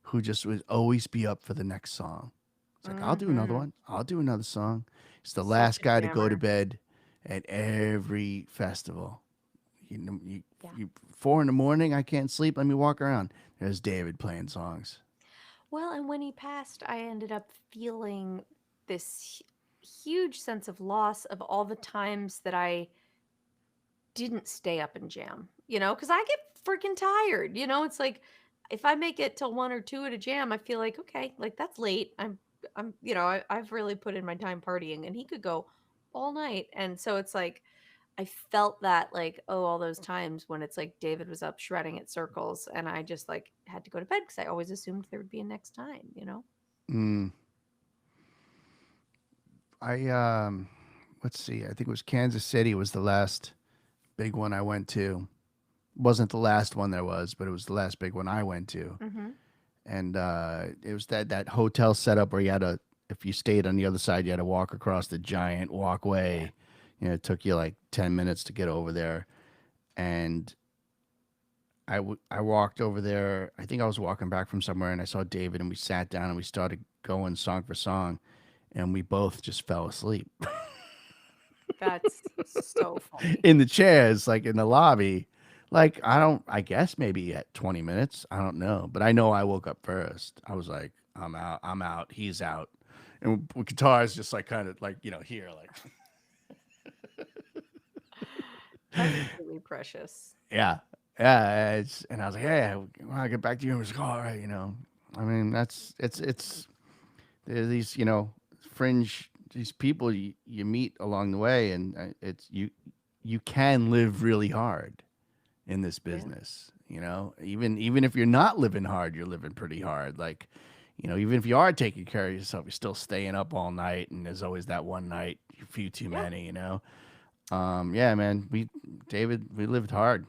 who just would always be up for the next song. It's like I'll do another Mm-hmm. one. I'll do another song. He's the Such last a guy to go to jammer. bed at every festival. Yeah. You 4 in the morning. I can't sleep. Let me walk around. There's David playing songs. Well, and when he passed, I ended up feeling this huge sense of loss of all the times that I didn't stay up and jam, because I get freaking tired. It's like if I make it till 1 or 2 at a jam, I feel like, okay, like that's late. I've really put in my time partying, and he could go all night. And so it's like, I felt that, like, oh, all those times when it's like David was up shredding at circles and I just like had to go to bed because I always assumed there would be a next time. Mm. I let's see. I think it was Kansas City was the last big one I went to. Wasn't the last one there was, but it was the last big one I went to. Mm-hmm. And it was that hotel setup where you had to, if you stayed on the other side, you had to walk across the giant Yeah. walkway. It took you like 10 minutes to get over there. And I walked over there. I think I was walking back from somewhere, and I saw David, and we sat down and we started going song for song, and we both just fell asleep That's so funny. in the chairs, like in the lobby. Like I guess maybe at 20 minutes. I don't know, but I know I woke up first. I was like, I'm out. I'm out. He's out. And guitar is just like kind of like here, like That's really precious. yeah, yeah. And I was like, hey, when I get back to you, I was like, all right, I mean, it's there are these fringe these people you meet along the way, and it's you can live really hard in this Yeah. business. Even if you're not living hard, you're living pretty hard. Like, even if you are taking care of yourself, you're still staying up all night, and there's always that one night, a few too Yeah. many. Yeah, man. We lived hard.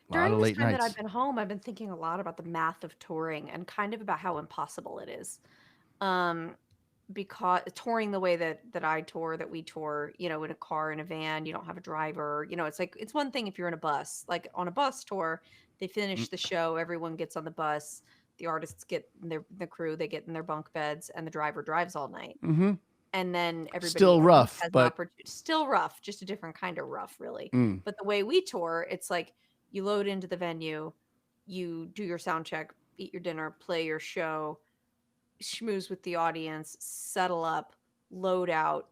A lot During of this late time that I've nights. been home, I've been thinking a lot about the math of touring and kind of about how impossible it is. Um, because touring the way that I tour, that we tour, in a car, in a van, you don't have a driver. It's like it's one thing if you're in a bus. Like on a bus tour, they finish the show, everyone gets on the bus, the artists get in the crew, they get in their bunk beds, and the driver drives all night. Mm-hmm. And then everybody Still at least rough, has an but opportunity. Still rough, just a different kind of rough, really. mm, But the way we tour, it's like you load into the venue, you do your sound check, eat your dinner, play your show, schmooze with the audience, settle up, load out,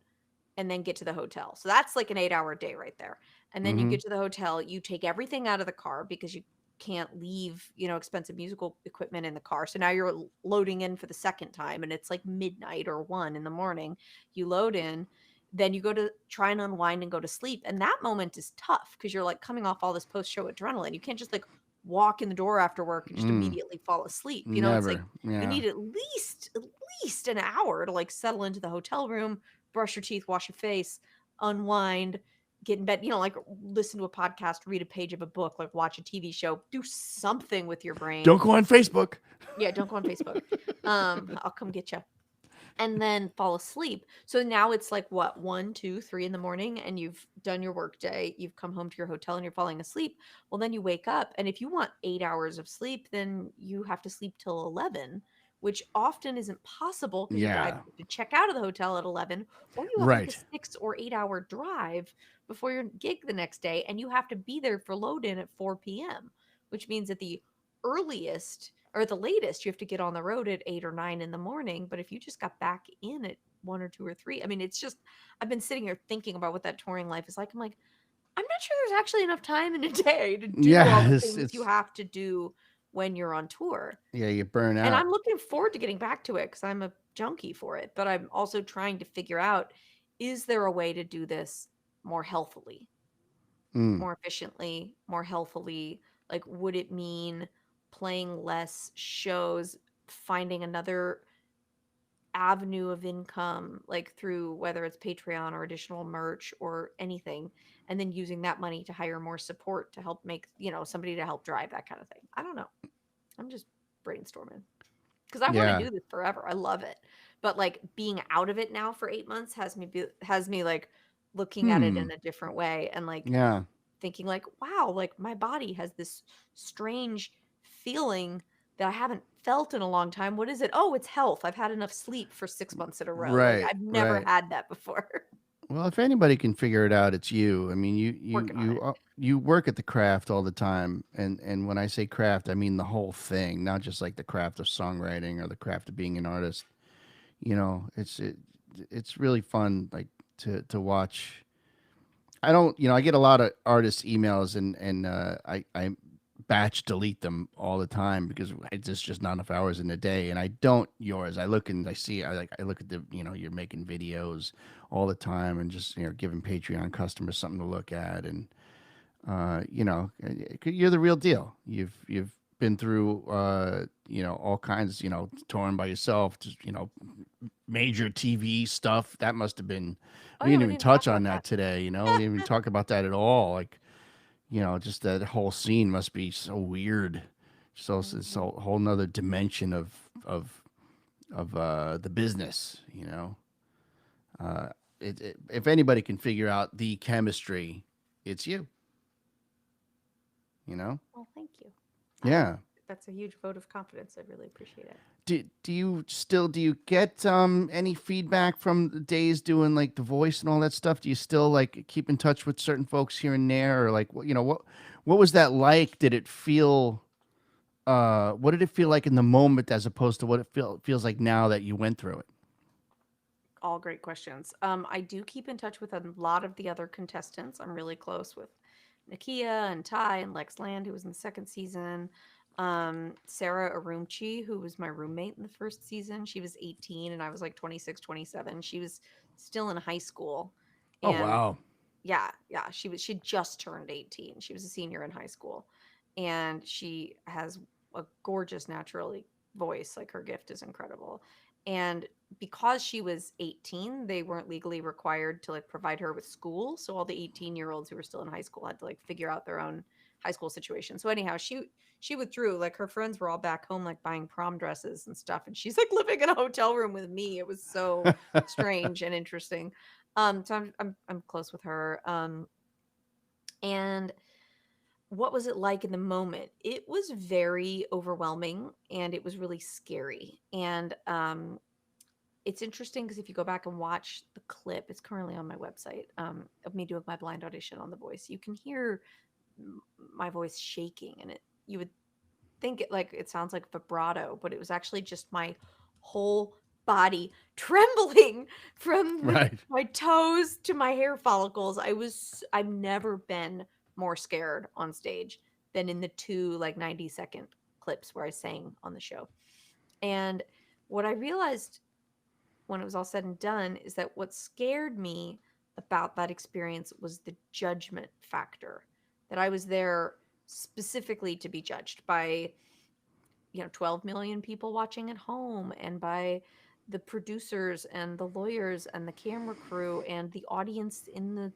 and then get to the hotel. So that's like an 8-hour day right there. And then you mm-hmm. get to the hotel, you take everything out of the car because you can't leave, expensive musical equipment in the car. So now you're loading in for the second time and it's like midnight or 1 in the morning. You load in, then you go to try and unwind and go to sleep. And that moment is tough because you're like coming off all this post-show adrenaline. You can't just like walk in the door after work and just Mm, immediately fall asleep. It's like never. you Yeah. need at least an hour to like settle into the hotel room, brush your teeth, wash your face, unwind, get in bed, like listen to a podcast, read a page of a book, like watch a TV show, do something with your brain. Don't go on Facebook. Yeah, don't go on Facebook. I'll come get you. And then fall asleep. So now it's like what, 1, 2, 3 in the morning, and you've done your work day. You've come home to your hotel and you're falling asleep. Well, then you wake up, and if you want 8 hours of sleep, then you have to sleep till 11, which often isn't possible because you either Yeah. have to check out of the hotel at 11, or you have like a Right. 6 or 8 hour drive before your gig the next day, and you have to be there for load in at 4 p.m., which means at the earliest or the latest you have to get on the road at 8 or 9 in the morning. But if you just got back in at 1 or 2 or 3, I mean, it's just, I've been sitting here thinking about what that touring life is like. I'm like, I'm not sure there's actually enough time in a day to do all Yeah. the It's, things you it's have to do when you're on tour. yeah. You burn And out. I'm looking forward to getting back to it because I'm a junkie for it. But I'm also trying to figure out, is there a way to do this more healthily, Mm, more efficiently, more healthily? Like, would it mean playing less shows, finding another avenue of income, like through whether it's Patreon or additional merch or anything, and then using that money to hire more support to help make, somebody to help drive that kind of thing? I don't know. I'm just brainstorming because I want to yeah. do this forever. I love it. But like being out of it now for 8 months has me like looking at it Hmm. in a different way and like Yeah. thinking like, wow, like my body has this strange feeling that I haven't felt in a long time. What is it? Oh, it's health. I've had enough sleep for 6 months in a row. Like Right. I've never Right. had that before. Well, if anybody can figure it out, it's you. I mean, Working on it. you work at the craft all the time, and when I say craft, I mean the whole thing, not just like the craft of songwriting or the craft of being an artist. It's really fun, like to watch I don't, I get a lot of artist emails, and I batch delete them all the time because it's just not enough hours in the day. And I don't yours. I look and I see, I look at the, you're making videos all the time and just, giving Patreon customers something to look at. And, you're the real deal. You've been through, all kinds, touring by yourself, just, major TV stuff. That must have been, Oh we yeah, didn't we even didn't talk touch about on that. that today. We didn't even talk about that at all. Like, just that whole scene must be so weird. So it's a Mhm. whole nother dimension of the business. Uh, if anybody can figure out the chemistry, it's you. You know. Well, thank you. I Yeah. That's a huge vote of confidence. I really appreciate it. Do you get any feedback from the days doing like the voice and all that stuff? Do you still like keep in touch with certain folks here and there, or like what was that like? Did it feel what did it feel like in the moment as opposed to what it feels like now that you went through it? All great questions. I do keep in touch with a lot of the other contestants. I'm really close with Nakia and Ty and Lex Land, who was in the second season. Sarah Arumchi, who was my roommate in the first season. She was 18 and I was like 26, 27. She was still in high school. Oh And wow. yeah, she just turned 18. She was a senior in high school. And she has a gorgeous naturally voice. Like her gift is incredible. And because she was 18, they weren't legally required to like provide her with school. So all the 18-year-olds who were still in high school had to like figure out their own high school situation. So anyhow, she withdrew. Like her friends were all back home like buying prom dresses and stuff and she's like living in a hotel room with me. It was so strange and interesting. So I'm close with her. And what was it like in the moment? It was very overwhelming and it was really scary. And it's interesting because if you go back and watch the clip, it's currently on my website, of me doing my blind audition on The Voice. You can hear my voice shaking, and you would think it sounds like vibrato, but it was actually just my whole body trembling from Right. my toes to my hair follicles. I've never been more scared on stage than in the two like 90-second clips where I sang on the show. And what I realized when it was all said and done is that what scared me about that experience was the judgment factor, that I was there specifically to be judged by 12 million people watching at home and by the producers and the lawyers and the camera crew and the audience in the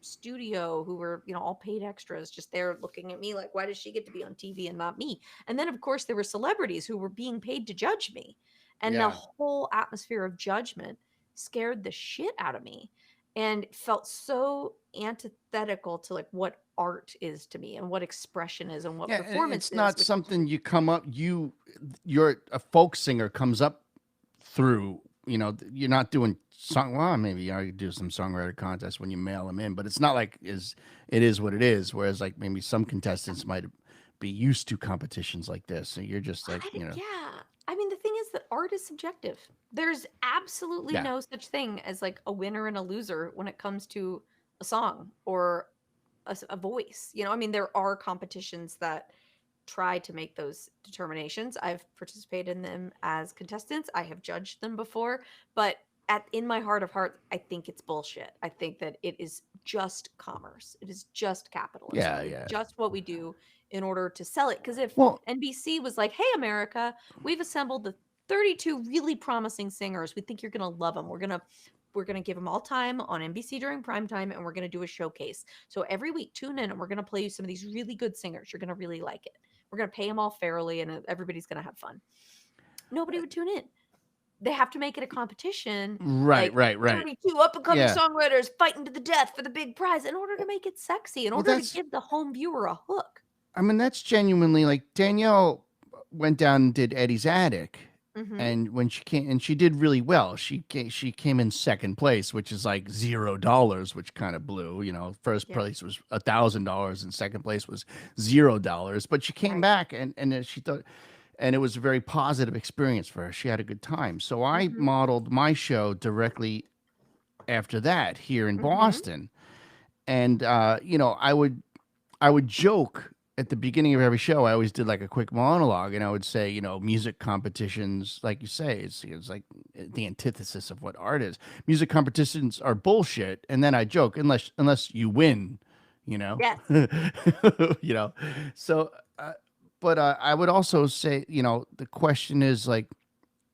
studio who were all paid extras just there looking at me like, why does she get to be on TV and not me? And then of course there were celebrities who were being paid to judge me, and the Yeah. whole atmosphere of judgment scared the shit out of me and felt so antithetical to like what art is to me and what expression is and what Yeah, and performance it's is, not which is something you come up you're a folk singer comes up through, you're not doing song well, maybe you do some songwriter contests when you mail them in, but it's not like it is what it is, whereas like maybe some contestants might be used to competitions like this, so you're just like, yeah. I mean, the thing is that art is subjective. There's absolutely yeah. no such thing as like a winner and a loser when it comes to a song or a voice. I mean, there are competitions that try to make those determinations. I've participated in them as contestants. I have judged them before, but in my heart of hearts, I think it's bullshit. I think that it is just commerce. It is just capitalism. Yeah, It's yeah. just what we do in order to sell it. Because if Well, NBC was like, "Hey, America, we've assembled the 32 really promising singers. We think you're gonna love them. We're gonna give them all time on NBC during prime time, and we're gonna do a showcase. So every week, tune in, and we're gonna play you some of these really good singers. You're gonna really like it. We're going to pay them all fairly and everybody's going to have fun." Nobody would tune in. They have to make it a competition, right, like right, right. 32 up and coming Yeah. songwriters fighting to the death for the big prize in order to make it sexy, in Well, order to that's give the home viewer a hook. I mean, that's genuinely like Danielle went down and did Eddie's Attic, Mm-hmm. and when she came and she did really well. She came in second place, which is like $0, which kind of blew. First Yeah. place was $1,000, and second place was $0. But she came Right. back, and then she thought, and it was a very positive experience for her. She had a good time. So I Mm-hmm. modeled my show directly after that here in Mm-hmm. Boston, and you know, I would joke at the beginning of every show. I always did like a quick monologue, and I would say, you know, music competitions, like you say, it's like the antithesis of what art is. Music competitions are bullshit, and then I joke, unless you win, you know, Yes. you know. So, but I would also say, you know, the question is like,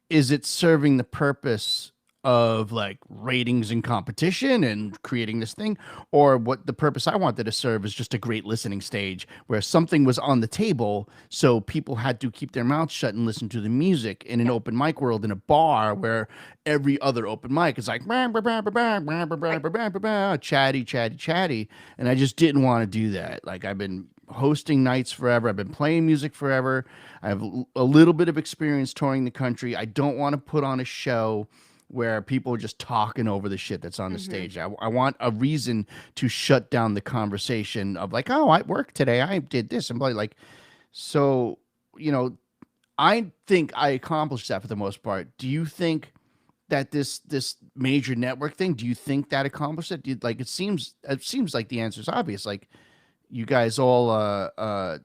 is it serving the purpose of like ratings and competition and creating this thing, or what the purpose I wanted to serve is just a great listening stage where something was on the table, so people had to keep their mouths shut and listen to the music in an Yeah. open mic world in a bar where every other open mic is like "Bah, bah, bah, bah, bah, bah, bah, bah, Right. bah, bah, bah, bah," chatty chatty chatty, and I just didn't want to do that. Like, I've been hosting nights forever, I've been playing music forever, I have a little bit of experience touring the country. I don't want to put on a show where people are just talking over the shit that's on the Hmm. stage. I want a reason to shut down the conversation of like, oh, I worked today, I did this, and like, so, you know, I think I accomplished that for the most part. Do you think that this major network thing? Do you think that accomplished it? Like, it seems like the answer is obvious. Like, you guys all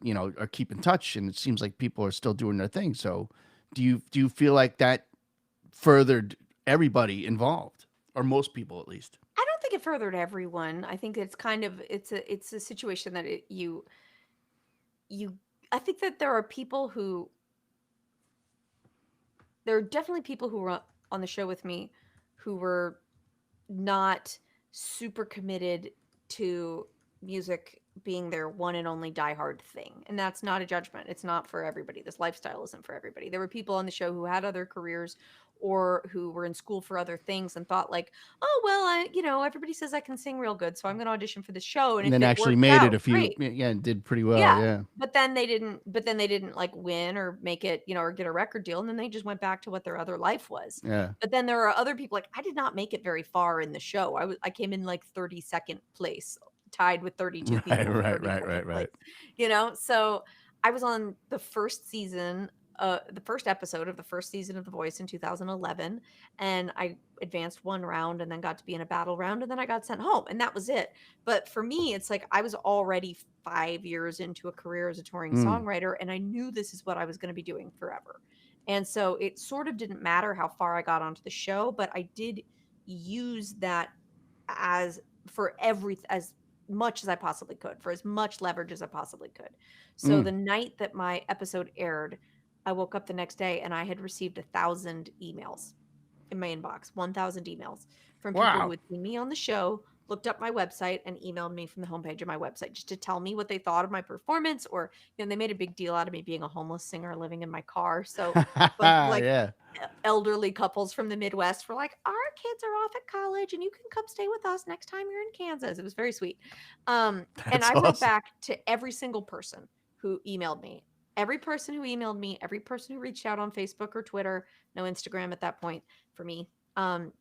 you know, are keep in touch, and it seems like people are still doing their thing. So do you feel like that furthered everybody involved, or most people at least? I don't think it furthered everyone. I think it's kind of it's a situation that you I think that there are definitely people who were on the show with me who were not super committed to music being their one and only diehard thing. And that's not a judgment. It's not for everybody. This lifestyle isn't for everybody. There were people on the show who had other careers or who were in school for other things and thought like, "Oh, well, everybody says I can sing real good, so I'm going to audition for the show and And if then it actually works made it out, a few, great." yeah, and did pretty well, Yeah, yeah. but then they didn't, like, win or make it, or get a record deal, and then they just went back to what their other life was. Yeah. But then there are other people, like, I did not make it very far in the show. I came in, like, 32nd place, tied with 32 Right, people for right, right, 32nd right, place, right. So I was on the first episode of the first season of The Voice in 2011, and I advanced one round and then got to be in a battle round, and then I got sent home, and that was it. But for me, it's like I was already 5 years into a career as a touring Mm, songwriter, and I knew this is what I was going to be doing forever. And so it sort of didn't matter how far I got onto the show, but I did use that as as much as I possibly could, for as much leverage as I possibly could. So mm. the night that my episode aired, I woke up the next day and I had received 1,000 emails in my inbox, 1,000 emails from people who Wow. had seen me on the show, looked up my website, and emailed me from the homepage of my website just to tell me what they thought of my performance. Or, they made a big deal out of me being a homeless singer living in my car. So a bunch of like Yeah. elderly couples from the Midwest were like, "Our kids are off at college and you can come stay with us next time you're in Kansas." It was very sweet. And That's I wrote awesome. back to every single person who emailed me. Every person who emailed me, every person who reached out on Facebook or Twitter, no Instagram at that point for me. I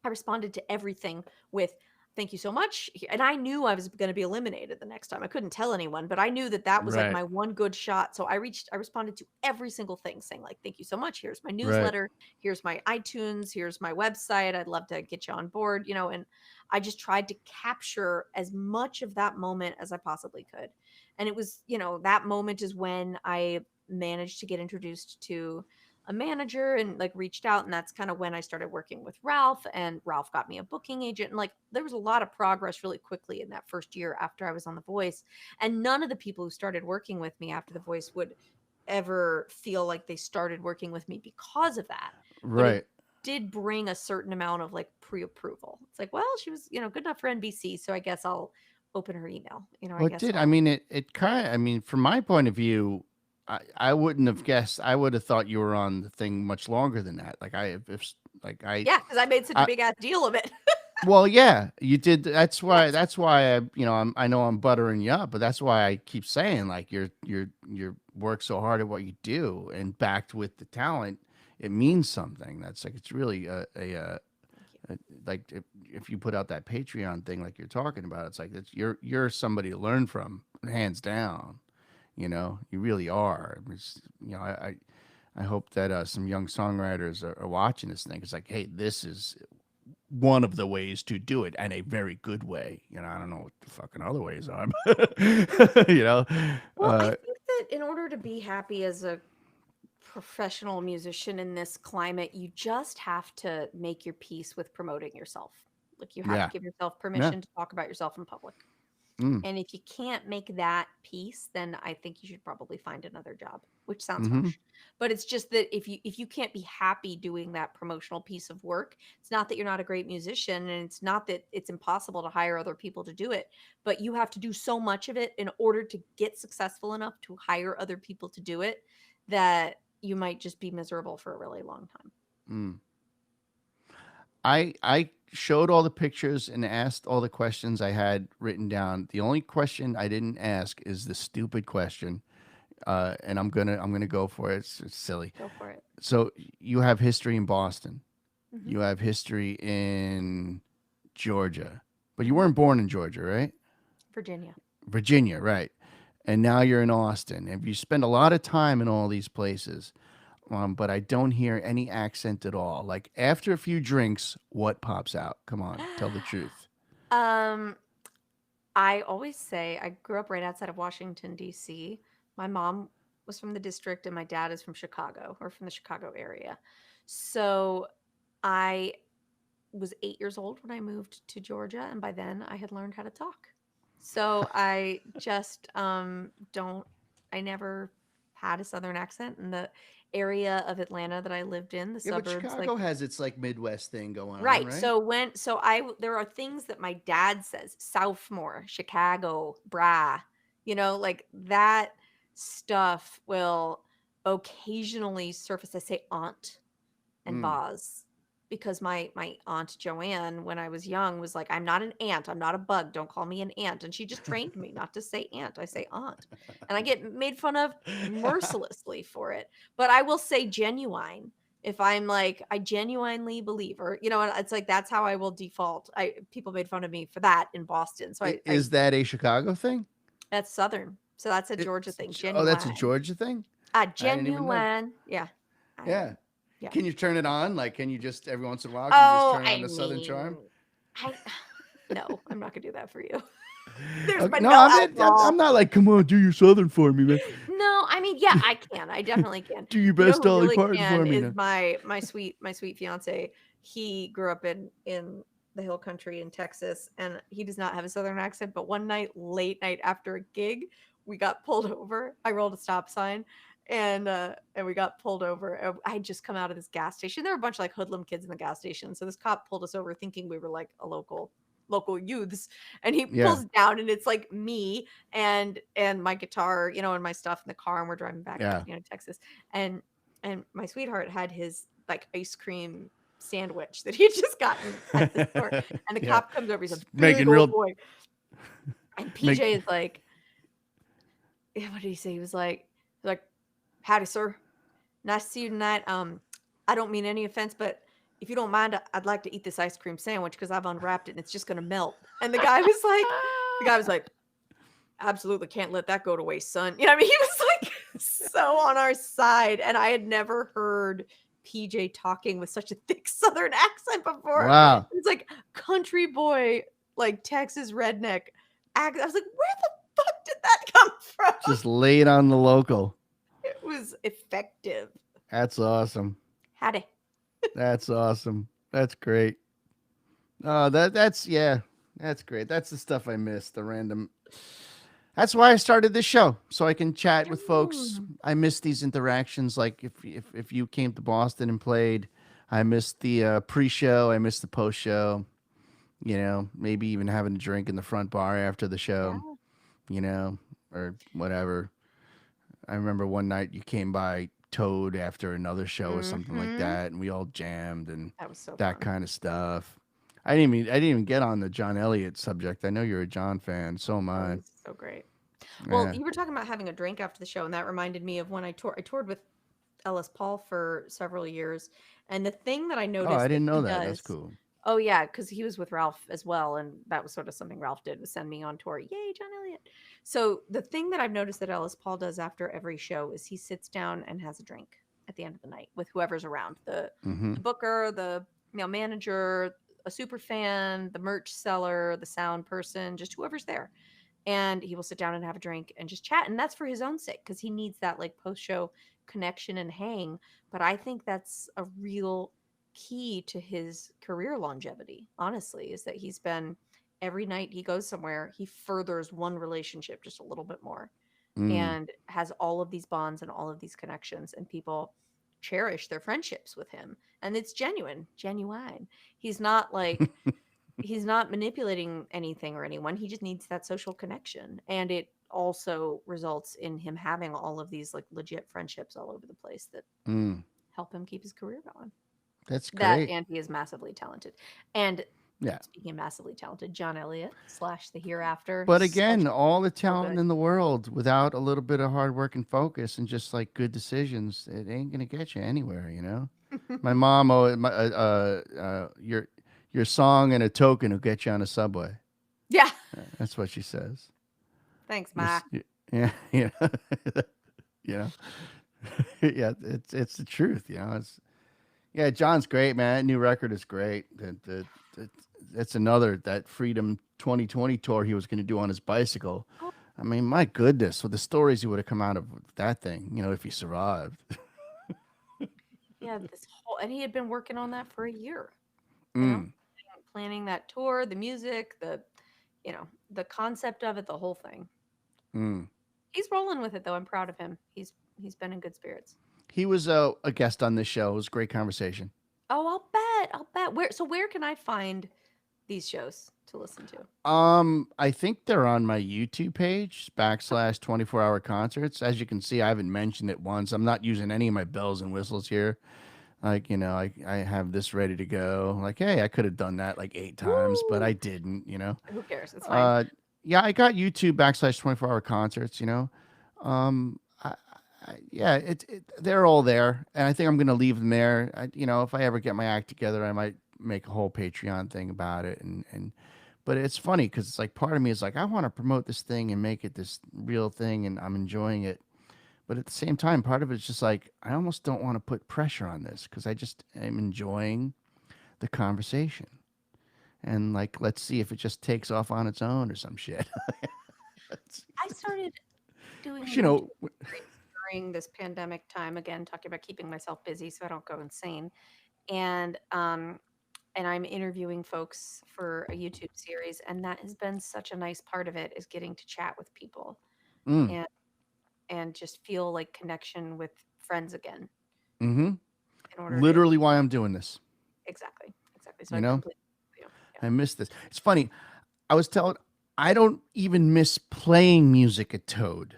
responded to everything with "Thank you so much." And I knew I was going to be eliminated the next time. I couldn't tell anyone, but I knew that that was like Right, my one good shot. So I responded to every single thing saying like, "Thank you so much. Here's my right. newsletter. Here's my iTunes. Here's my website. I'd love to get you on board." And I just tried to capture as much of that moment as I possibly could. And it was, that moment is when I managed to get introduced to a manager and like reached out, and that's kind of when I started working with Ralph, and Ralph got me a booking agent, and like there was a lot of progress really quickly in that first year after I was on The Voice. And none of the people who started working with me after The Voice would ever feel like they started working with me because of that. But it Right. did bring a certain amount of like pre-approval. It's like, well, she was, good enough for NBC, so I guess I'll open her email. I Well, it guess did. I I'll mean, it kind of, I mean, from my point of view, I wouldn't have guessed. I would have thought you were on the thing much longer than that. Like, if like yeah, because I made such a I, big ass deal of it. well, yeah, you did. That's why. Yes. That's why I know I'm buttering you up, but that's why I keep saying like you're work so hard at what you do and backed with the talent. It means something. That's like it's really Thank you. like if you put out that Patreon thing like you're talking about, it's like you're somebody to learn from, hands down. You really are. I hope that some young songwriters are watching this thing. It's like, hey, this is one of the ways to do it, and a very good way. I don't know what the fucking other ways are, but, Well, I uh, think that in order to be happy as a professional musician in this climate, you just have to make your peace with promoting yourself. Like you have to yeah, give yourself yeah, permission to talk about yourself in public. mm, And if you can't make that peace, then I think you should probably find another job, which sounds mm-hmm, harsh. But it's just that if you can't be happy doing that promotional piece of work, it's not that you're not a great musician and it's not that it's impossible to hire other people to do it, but you have to do so much of it in order to get successful enough to hire other people to do it that you might just be miserable for a really long time. mm. I showed all the pictures and asked all the questions I had written down. The only question I didn't ask is the stupid question, and I'm gonna go for it. It's silly. Go for it. So you have history in Boston. Hmm. You have history in Georgia, but you Hmm. weren't born in Georgia, right? Virginia. Virginia, right? And now you're in Austin. And you spend a lot of time in all these places, but I don't hear any accent at all. Like after a few drinks, what pops out? Come on, tell the truth. um I always say I grew up right outside of Washington, D.C. My mom was from the district and my dad is from Chicago or from the Chicago area. So I was 8 years old when I moved to Georgia. And by then I had learned how to talk. So I just don't, I never had a Southern accent. In the area of Atlanta that I lived in, the Yeah, but suburbs, like, Chicago has its like Midwest thing going on, right. right? There are things that my dad says, Southmore, Chicago, brah, like that stuff will occasionally surface. I say aunt and Mm. Boz because my aunt Joanne, when I was young, was like, I'm not an ant, I'm not a bug, don't call me an ant. And she just trained me not to say ant, I say aunt. And I get made fun of mercilessly for it. But I will say genuine if I'm like, I genuinely believe, or and it's like that's how I will default. I People made fun of me for that in Boston. So I Is that a Chicago thing? that's Southern. So that's a Georgia thing. Oh, that's a Genuine. Georgia thing. I didn't even know. Genuine. Yeah. Yeah. Yeah. Can you turn it on? Like, can you just every once in a while? Can you just Oh, turn on I the Southern charm? mean, I no, I'm not gonna do that for you. There's Okay, been no, no I'm alcohol. not like, come on, do your Southern for me, man. No, I mean, yeah, I can. I definitely can. Do your You know best who Dolly really Parton for can me is now. my sweet fiance. He grew up in the hill country in Texas, and he does not have a southern accent. But one night, late night after a gig, we got pulled over. I rolled a stop sign, and we got pulled over. I had just come out of this gas station. There were a bunch of like hoodlum kids in the gas station, so this cop pulled us over thinking we were like a local youths, and he Yeah, pulls down, and it's like me and my guitar, and my stuff in the car, and we're driving back, yeah. Texas, and my sweetheart had his like ice cream sandwich that he had just gotten at the store, and the Yeah. cop comes over. He's a big Making old real boy, and make PJ is like, yeah, what did he say? He was like, howdy, sir. Nice to see you tonight. I don't mean any offense, but if you don't mind, I'd like to eat this ice cream sandwich because I've unwrapped it and it's just gonna melt. And the guy was like, absolutely can't let that go to waste, son. You know what I mean? He was like so on our side. And I had never heard PJ talking with such a thick Southern accent before. Wow. It's like country boy, like Texas redneck accent. I was like, where the fuck did that come from? Just lay it on the local. It was effective. That's awesome. Howdy. That's awesome. That's great. Oh, that's yeah. That's great. That's the stuff I miss. The random. That's why I started this show, so I can chat with folks. I miss these interactions. Like if you came to Boston and played, I missed the pre-show. I missed the post-show. Maybe even having a drink in the front bar after the show. Yeah. Or whatever. I remember one night you came by Toad after another show or something like Mhm. that, and we all jammed and That was so that fun. kind of stuff. I didn't even get on the John Elliott subject. I know you're a John fan, so am That I. was so great. Well, Yeah. you were talking about having a drink after the show, and that reminded me of when I toured. I toured with Ellis Paul for several years, and the thing that I Oh, I noticed that didn't know he that. That's does. cool. Oh yeah, because he was with Ralph as well, and that was sort of something Ralph did, was send me on tour. Yay, John Elliott! So the thing that I've noticed that Ellis Paul does after every show is he sits down and has a drink at the end of the night with whoever's around, the Mm-hmm. the booker, the manager, a super fan, the merch seller, the sound person, just whoever's there. And he will sit down and have a drink and just chat. And that's for his own sake because he needs that like post show connection and hang. But I think that's a real key to his career longevity, honestly, is that he's been every night he goes somewhere, he furthers one relationship just a little bit more Mm. and has all of these bonds and all of these connections, and people cherish their friendships with him. And it's genuine. He's not like, he's not manipulating anything or anyone. He just needs that social connection. And it also results in him having all of these like legit friendships all over the place that Mm. help him keep his career going. That's That great. and he is massively talented. And Yeah. speaking of massively talented, John Elliott slash the Hereafter, But so again, all the so talent good. in the world without a little bit of hard work and focus and just like good decisions, it ain't gonna get you anywhere, you know. My mom, your song and a token will get you on a subway. Yeah. That's what she says. Thanks, Your, Ma. yeah, yeah, you know, yeah. It's the truth, you know. It's yeah. John's great, man. That new record is great. That's another that Freedom 2020 tour he was going to do on his bicycle. Oh, I mean, my goodness, with the stories he would have come out of that thing, you know, if he survived. yeah, this whole and he had been working on that for a year, you know, Mm, planning that tour, the music, the concept of it, the whole thing. mm. He's rolling with it though. I'm proud of him. He's been in good spirits. He was a guest on this show. It was a great conversation. Oh, I'll bet. I'll bet. Where can I find these shows to listen to? I think they're on my YouTube page, backslash 24-hour concerts. As you can see, I haven't mentioned it once. I'm not using any of my bells and whistles here. Like, you know, I have this ready to go. Like, hey, I could have done that like 8 times, but I Woo! didn't, you know. Who cares? It's fine. Uh, yeah, I got YouTube backslash 24-hour concerts, you know. Um, I, yeah, they're all there. And I think I'm going to leave them there. You know, if I ever get my act together, I might make a whole Patreon thing about it. But it's funny because it's like part of me is like, I want to promote this thing and make it this real thing and I'm enjoying it. But at the same time, part of it's just like, I almost don't want to put pressure on this because I just am enjoying the conversation. And like, let's see if it just takes off on its own or some shit. I started doing a You YouTube know, series during this pandemic time again, talking about keeping myself busy so I don't go insane. And I'm interviewing folks for a YouTube series, and that has been such a nice part of it is getting to chat with people mm, and just feel like connection with friends again mm-hmm. in order to Literally why I'm doing this. exactly. So You I know, completely agree with you. I miss this. It's funny. I was telling, I don't even miss playing music at Toad.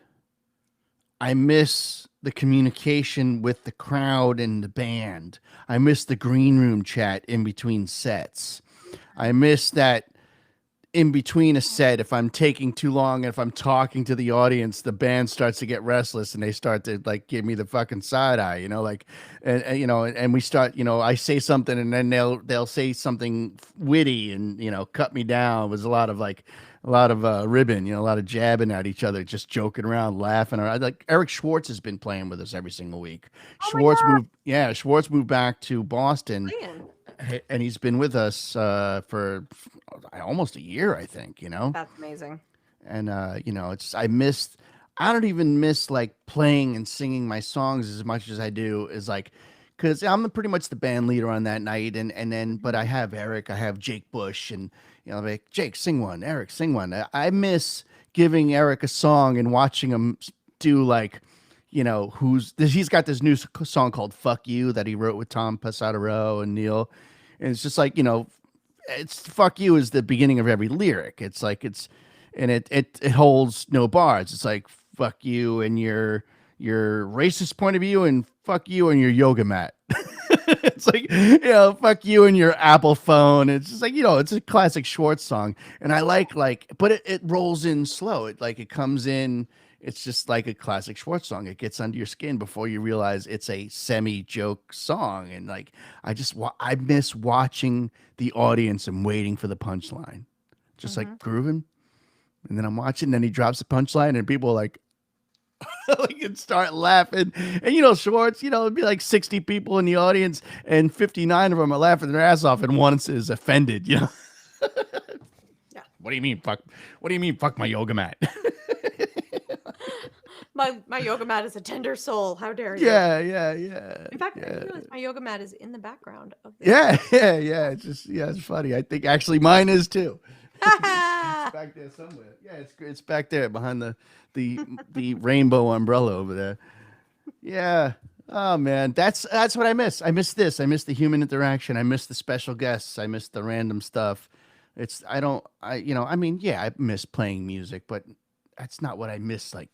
I miss the communication with the crowd and the band. I miss the green room chat in between sets. I miss that in between a set, if I'm taking too long and if I'm talking to the audience, the band starts to get restless and they start to like give me the fucking side eye, you know, like, and you know, and we start, you know, I say something and then they'll say something witty and you know cut me down. It was a lot of ribbon, you know, a lot of jabbing at each other, just joking around, laughing. Like Eric Schwartz has been playing with us every single week. Oh my god, Schwartz moved back to Boston Liam. and he's been with us for almost a year, I think, you know. That's amazing. And you know, it's I don't even miss like playing and singing my songs as much as I do is like because I'm pretty much the band leader on that night, and then but Mhm. I have Eric, I have Jake Bush, and you know, like Jake sing one, Eric sing one. I miss giving Eric a song and watching him do like you know he's got this new song called "Fuck You" that he wrote with Tom Pasatero and Neil, and it's just like you know it's fuck you is the beginning of every lyric. It's like and it holds no bars. It's like fuck you and your racist point of view and fuck you and your yoga mat. It's like you know fuck you and your Apple phone. It's just like you know it's a classic Schwartz song, and I like but it rolls in slow. It comes in. It's just like a classic Schwartz song. It gets under your skin before you realize it's a semi joke song, and like I miss watching the audience and waiting for the punchline, just like Mhm. grooving. And then I'm watching, and then he drops the punchline, and people are like, Like and start laughing. And Schwartz, it'd be like 60 people in the audience, and 59 of them are laughing their ass off, and one is offended. Yeah. What do you mean, fuck? What do you mean, fuck my yoga mat? My yoga mat is a tender soul. How dare you? Yeah. In fact, I Yeah. just realized my yoga mat is in the background of this. Yeah. It's funny. I think actually mine is too. It's back there somewhere. Yeah, it's back there behind the rainbow umbrella over there. Yeah. Oh man, that's what I miss. I miss this. I miss the human interaction. I miss the special guests. I miss the random stuff. It's I don't I I mean, yeah, I miss playing music, but that's not what I miss like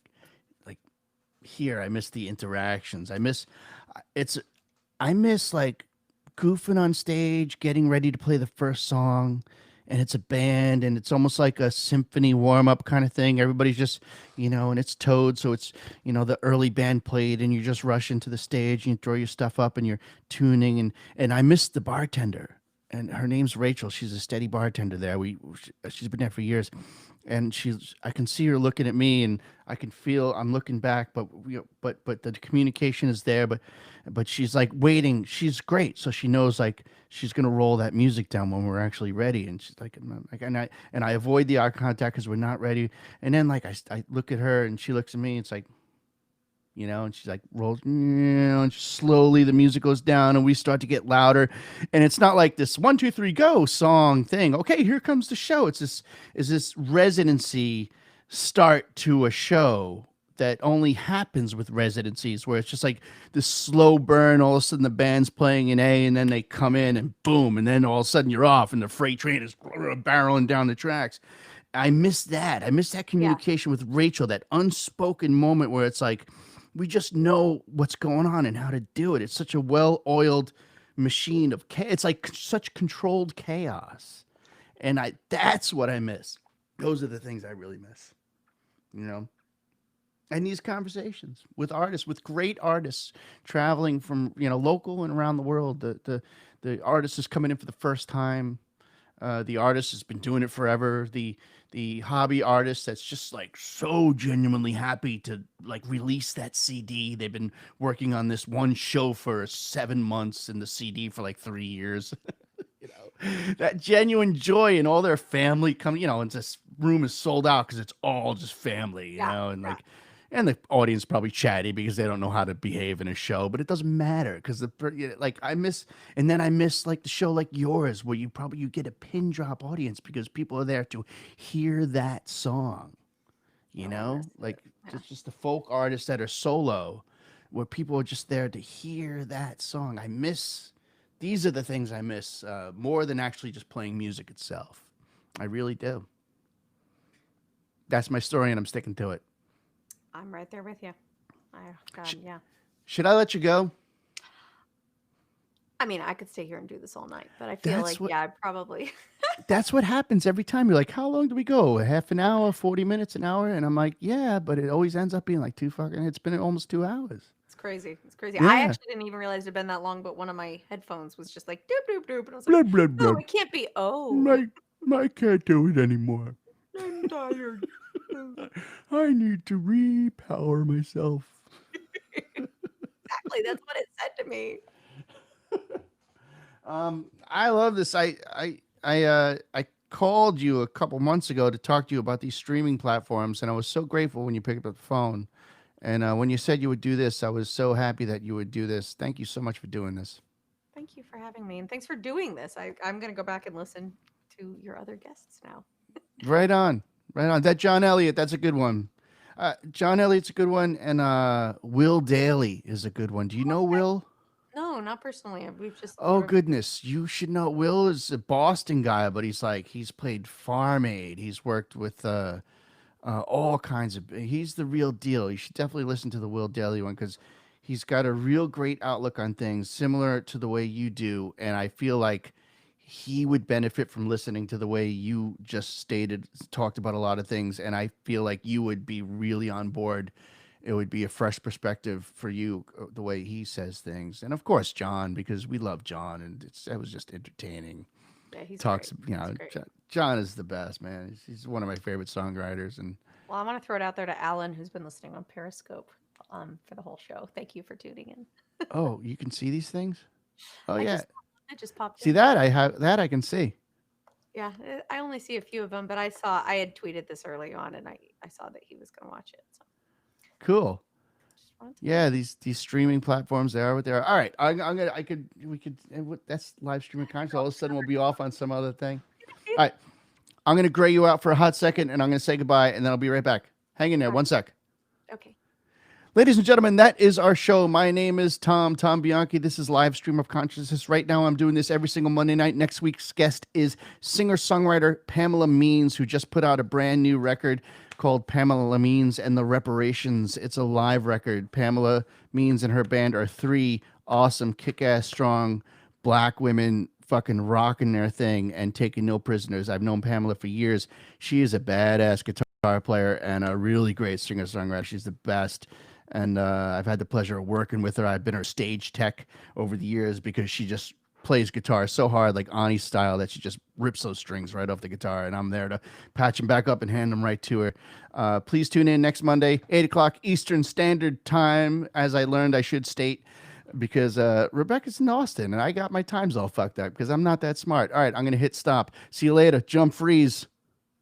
here. I miss the interactions. It's I miss like goofing on stage, getting ready to play the first song, and it's a band, and it's almost like a symphony warm up kind of thing. Everybody's just, and it's Toad, so it's, the early band played, and you just rush into the stage and you throw your stuff up and you're tuning, and I miss the bartender, and her name's Rachel. She's a steady bartender there. She's been there for years, and I can see her looking at me, and I can feel I'm looking back, but but the communication is there, but she's like waiting. She's great, so she knows like she's gonna roll that music down when we're actually ready, and she's like, and I avoid the eye contact because we're not ready, and then like I look at her and she looks at me. It's like, and she's like rolls, and slowly the music goes down and we start to get louder. And it's not like this 1, 2, 3, go song thing. Okay, here comes the show. This residency start to a show that only happens with residencies, where it's just like this slow burn. All of a sudden the band's playing an A, and then they come in and boom, and then all of a sudden you're off and the freight train is barreling down the tracks. I miss that. I miss that communication with Rachel, that unspoken moment where it's like, we just know what's going on and how to do it. It's such a well-oiled machine of chaos. It's like such controlled chaos. And that's what I miss. Those are the things I really miss. And these conversations with artists, with great artists traveling from, local and around the world. The artist is coming in for the first time. The artist has been doing it forever. The hobby artist that's just like so genuinely happy to like release that CD. They've been working on this one show for 7 months and the CD for like 3 years. That genuine joy, and all their family come, and this room is sold out because it's all just family, and like, and the audience probably chatty because they don't know how to behave in a show, but it doesn't matter because like I miss like the show like yours where you get a pin drop audience because people are there to hear that song, like just the folk artists that are solo, where people are just there to hear that song. These are the things I miss more than actually just playing music itself. I really do. That's my story, and I'm sticking to it. I'm right there with you. God, yeah. Should I let you go? I mean, I could stay here and do this all night, but I feel I probably. That's what happens every time. You're like, how long do we go? A half an hour, 40 minutes, an hour? And I'm like, yeah, but it always ends up being like it's been almost 2 hours. It's crazy. It's crazy. Yeah. I actually didn't even realize it had been that long, but one of my headphones was just like, doop, doop, doop. And I was like, no, it can't be. Oh. I can't do it anymore. I'm tired. I need to repower myself. Exactly. That's what it said to me. I love this. I called you a couple months ago to talk to you about these streaming platforms, and I was so grateful when you picked up the phone. And when you said you would do this, I was so happy that you would do this. Thank you so much for doing this. Thank you for having me, and thanks for doing this. I'm going to go back and listen to your other guests now. Right on. That John Elliott, that's a good one. John Elliott's a good one, and Will Daly is a good one. Do you know Will? No, not personally. We've just. Oh goodness, you should know. Will is a Boston guy, but he's played Farm Aid. He's worked with all kinds of. He's the real deal. You should definitely listen to the Will Daly one because he's got a real great outlook on things, similar to the way you do. And I feel like he would benefit from listening to the way you just talked about a lot of things. And I feel like you would be really on board. It would be a fresh perspective for you, the way he says things. And of course, John, because we love John, and it was just entertaining. Yeah, he's talks, great. John is the best, man. He's one of my favorite songwriters. And well, I want to throw it out there to Alan, who's been listening on Periscope. for the whole show. Thank you for tuning in. Oh, you can see these things? Oh I yeah. just it just popped See in. that? I can see. Yeah, I only see a few of them, but I had tweeted this early on, and I saw that he was going to watch it. So Cool. just wanted to Yeah, know. these streaming platforms, they are what they are. All right, I'm gonna we could that's live streaming content. All of a sudden we'll be off on some other thing. All right, I'm gonna gray you out for a hot second, and I'm gonna say goodbye, and then I'll be right back. Hang in there, All one right. sec. Okay. Ladies and gentlemen, that is our show. My name is Tom Bianchi. This is Live Stream of Consciousness. Right now, I'm doing this every single Monday night. Next week's guest is singer-songwriter Pamela Means, who just put out a brand new record called Pamela Means and the Reparations. It's a live record. Pamela Means and her band are three awesome, kick-ass, strong black women fucking rocking their thing and taking no prisoners. I've known Pamela for years. She is a badass guitar player and a really great singer-songwriter. She's the best. And I've had the pleasure of working with her. I've been her stage tech over the years because she just plays guitar so hard, like Ani style, that she just rips those strings right off the guitar. And I'm there to patch them back up and hand them right to her. Please tune in next Monday, 8 o'clock Eastern Standard Time. As I learned, I should state, because Rebecca's in Austin, and I got my times all fucked up because I'm not that smart. All right, I'm going to hit stop. See you later. Jump freeze.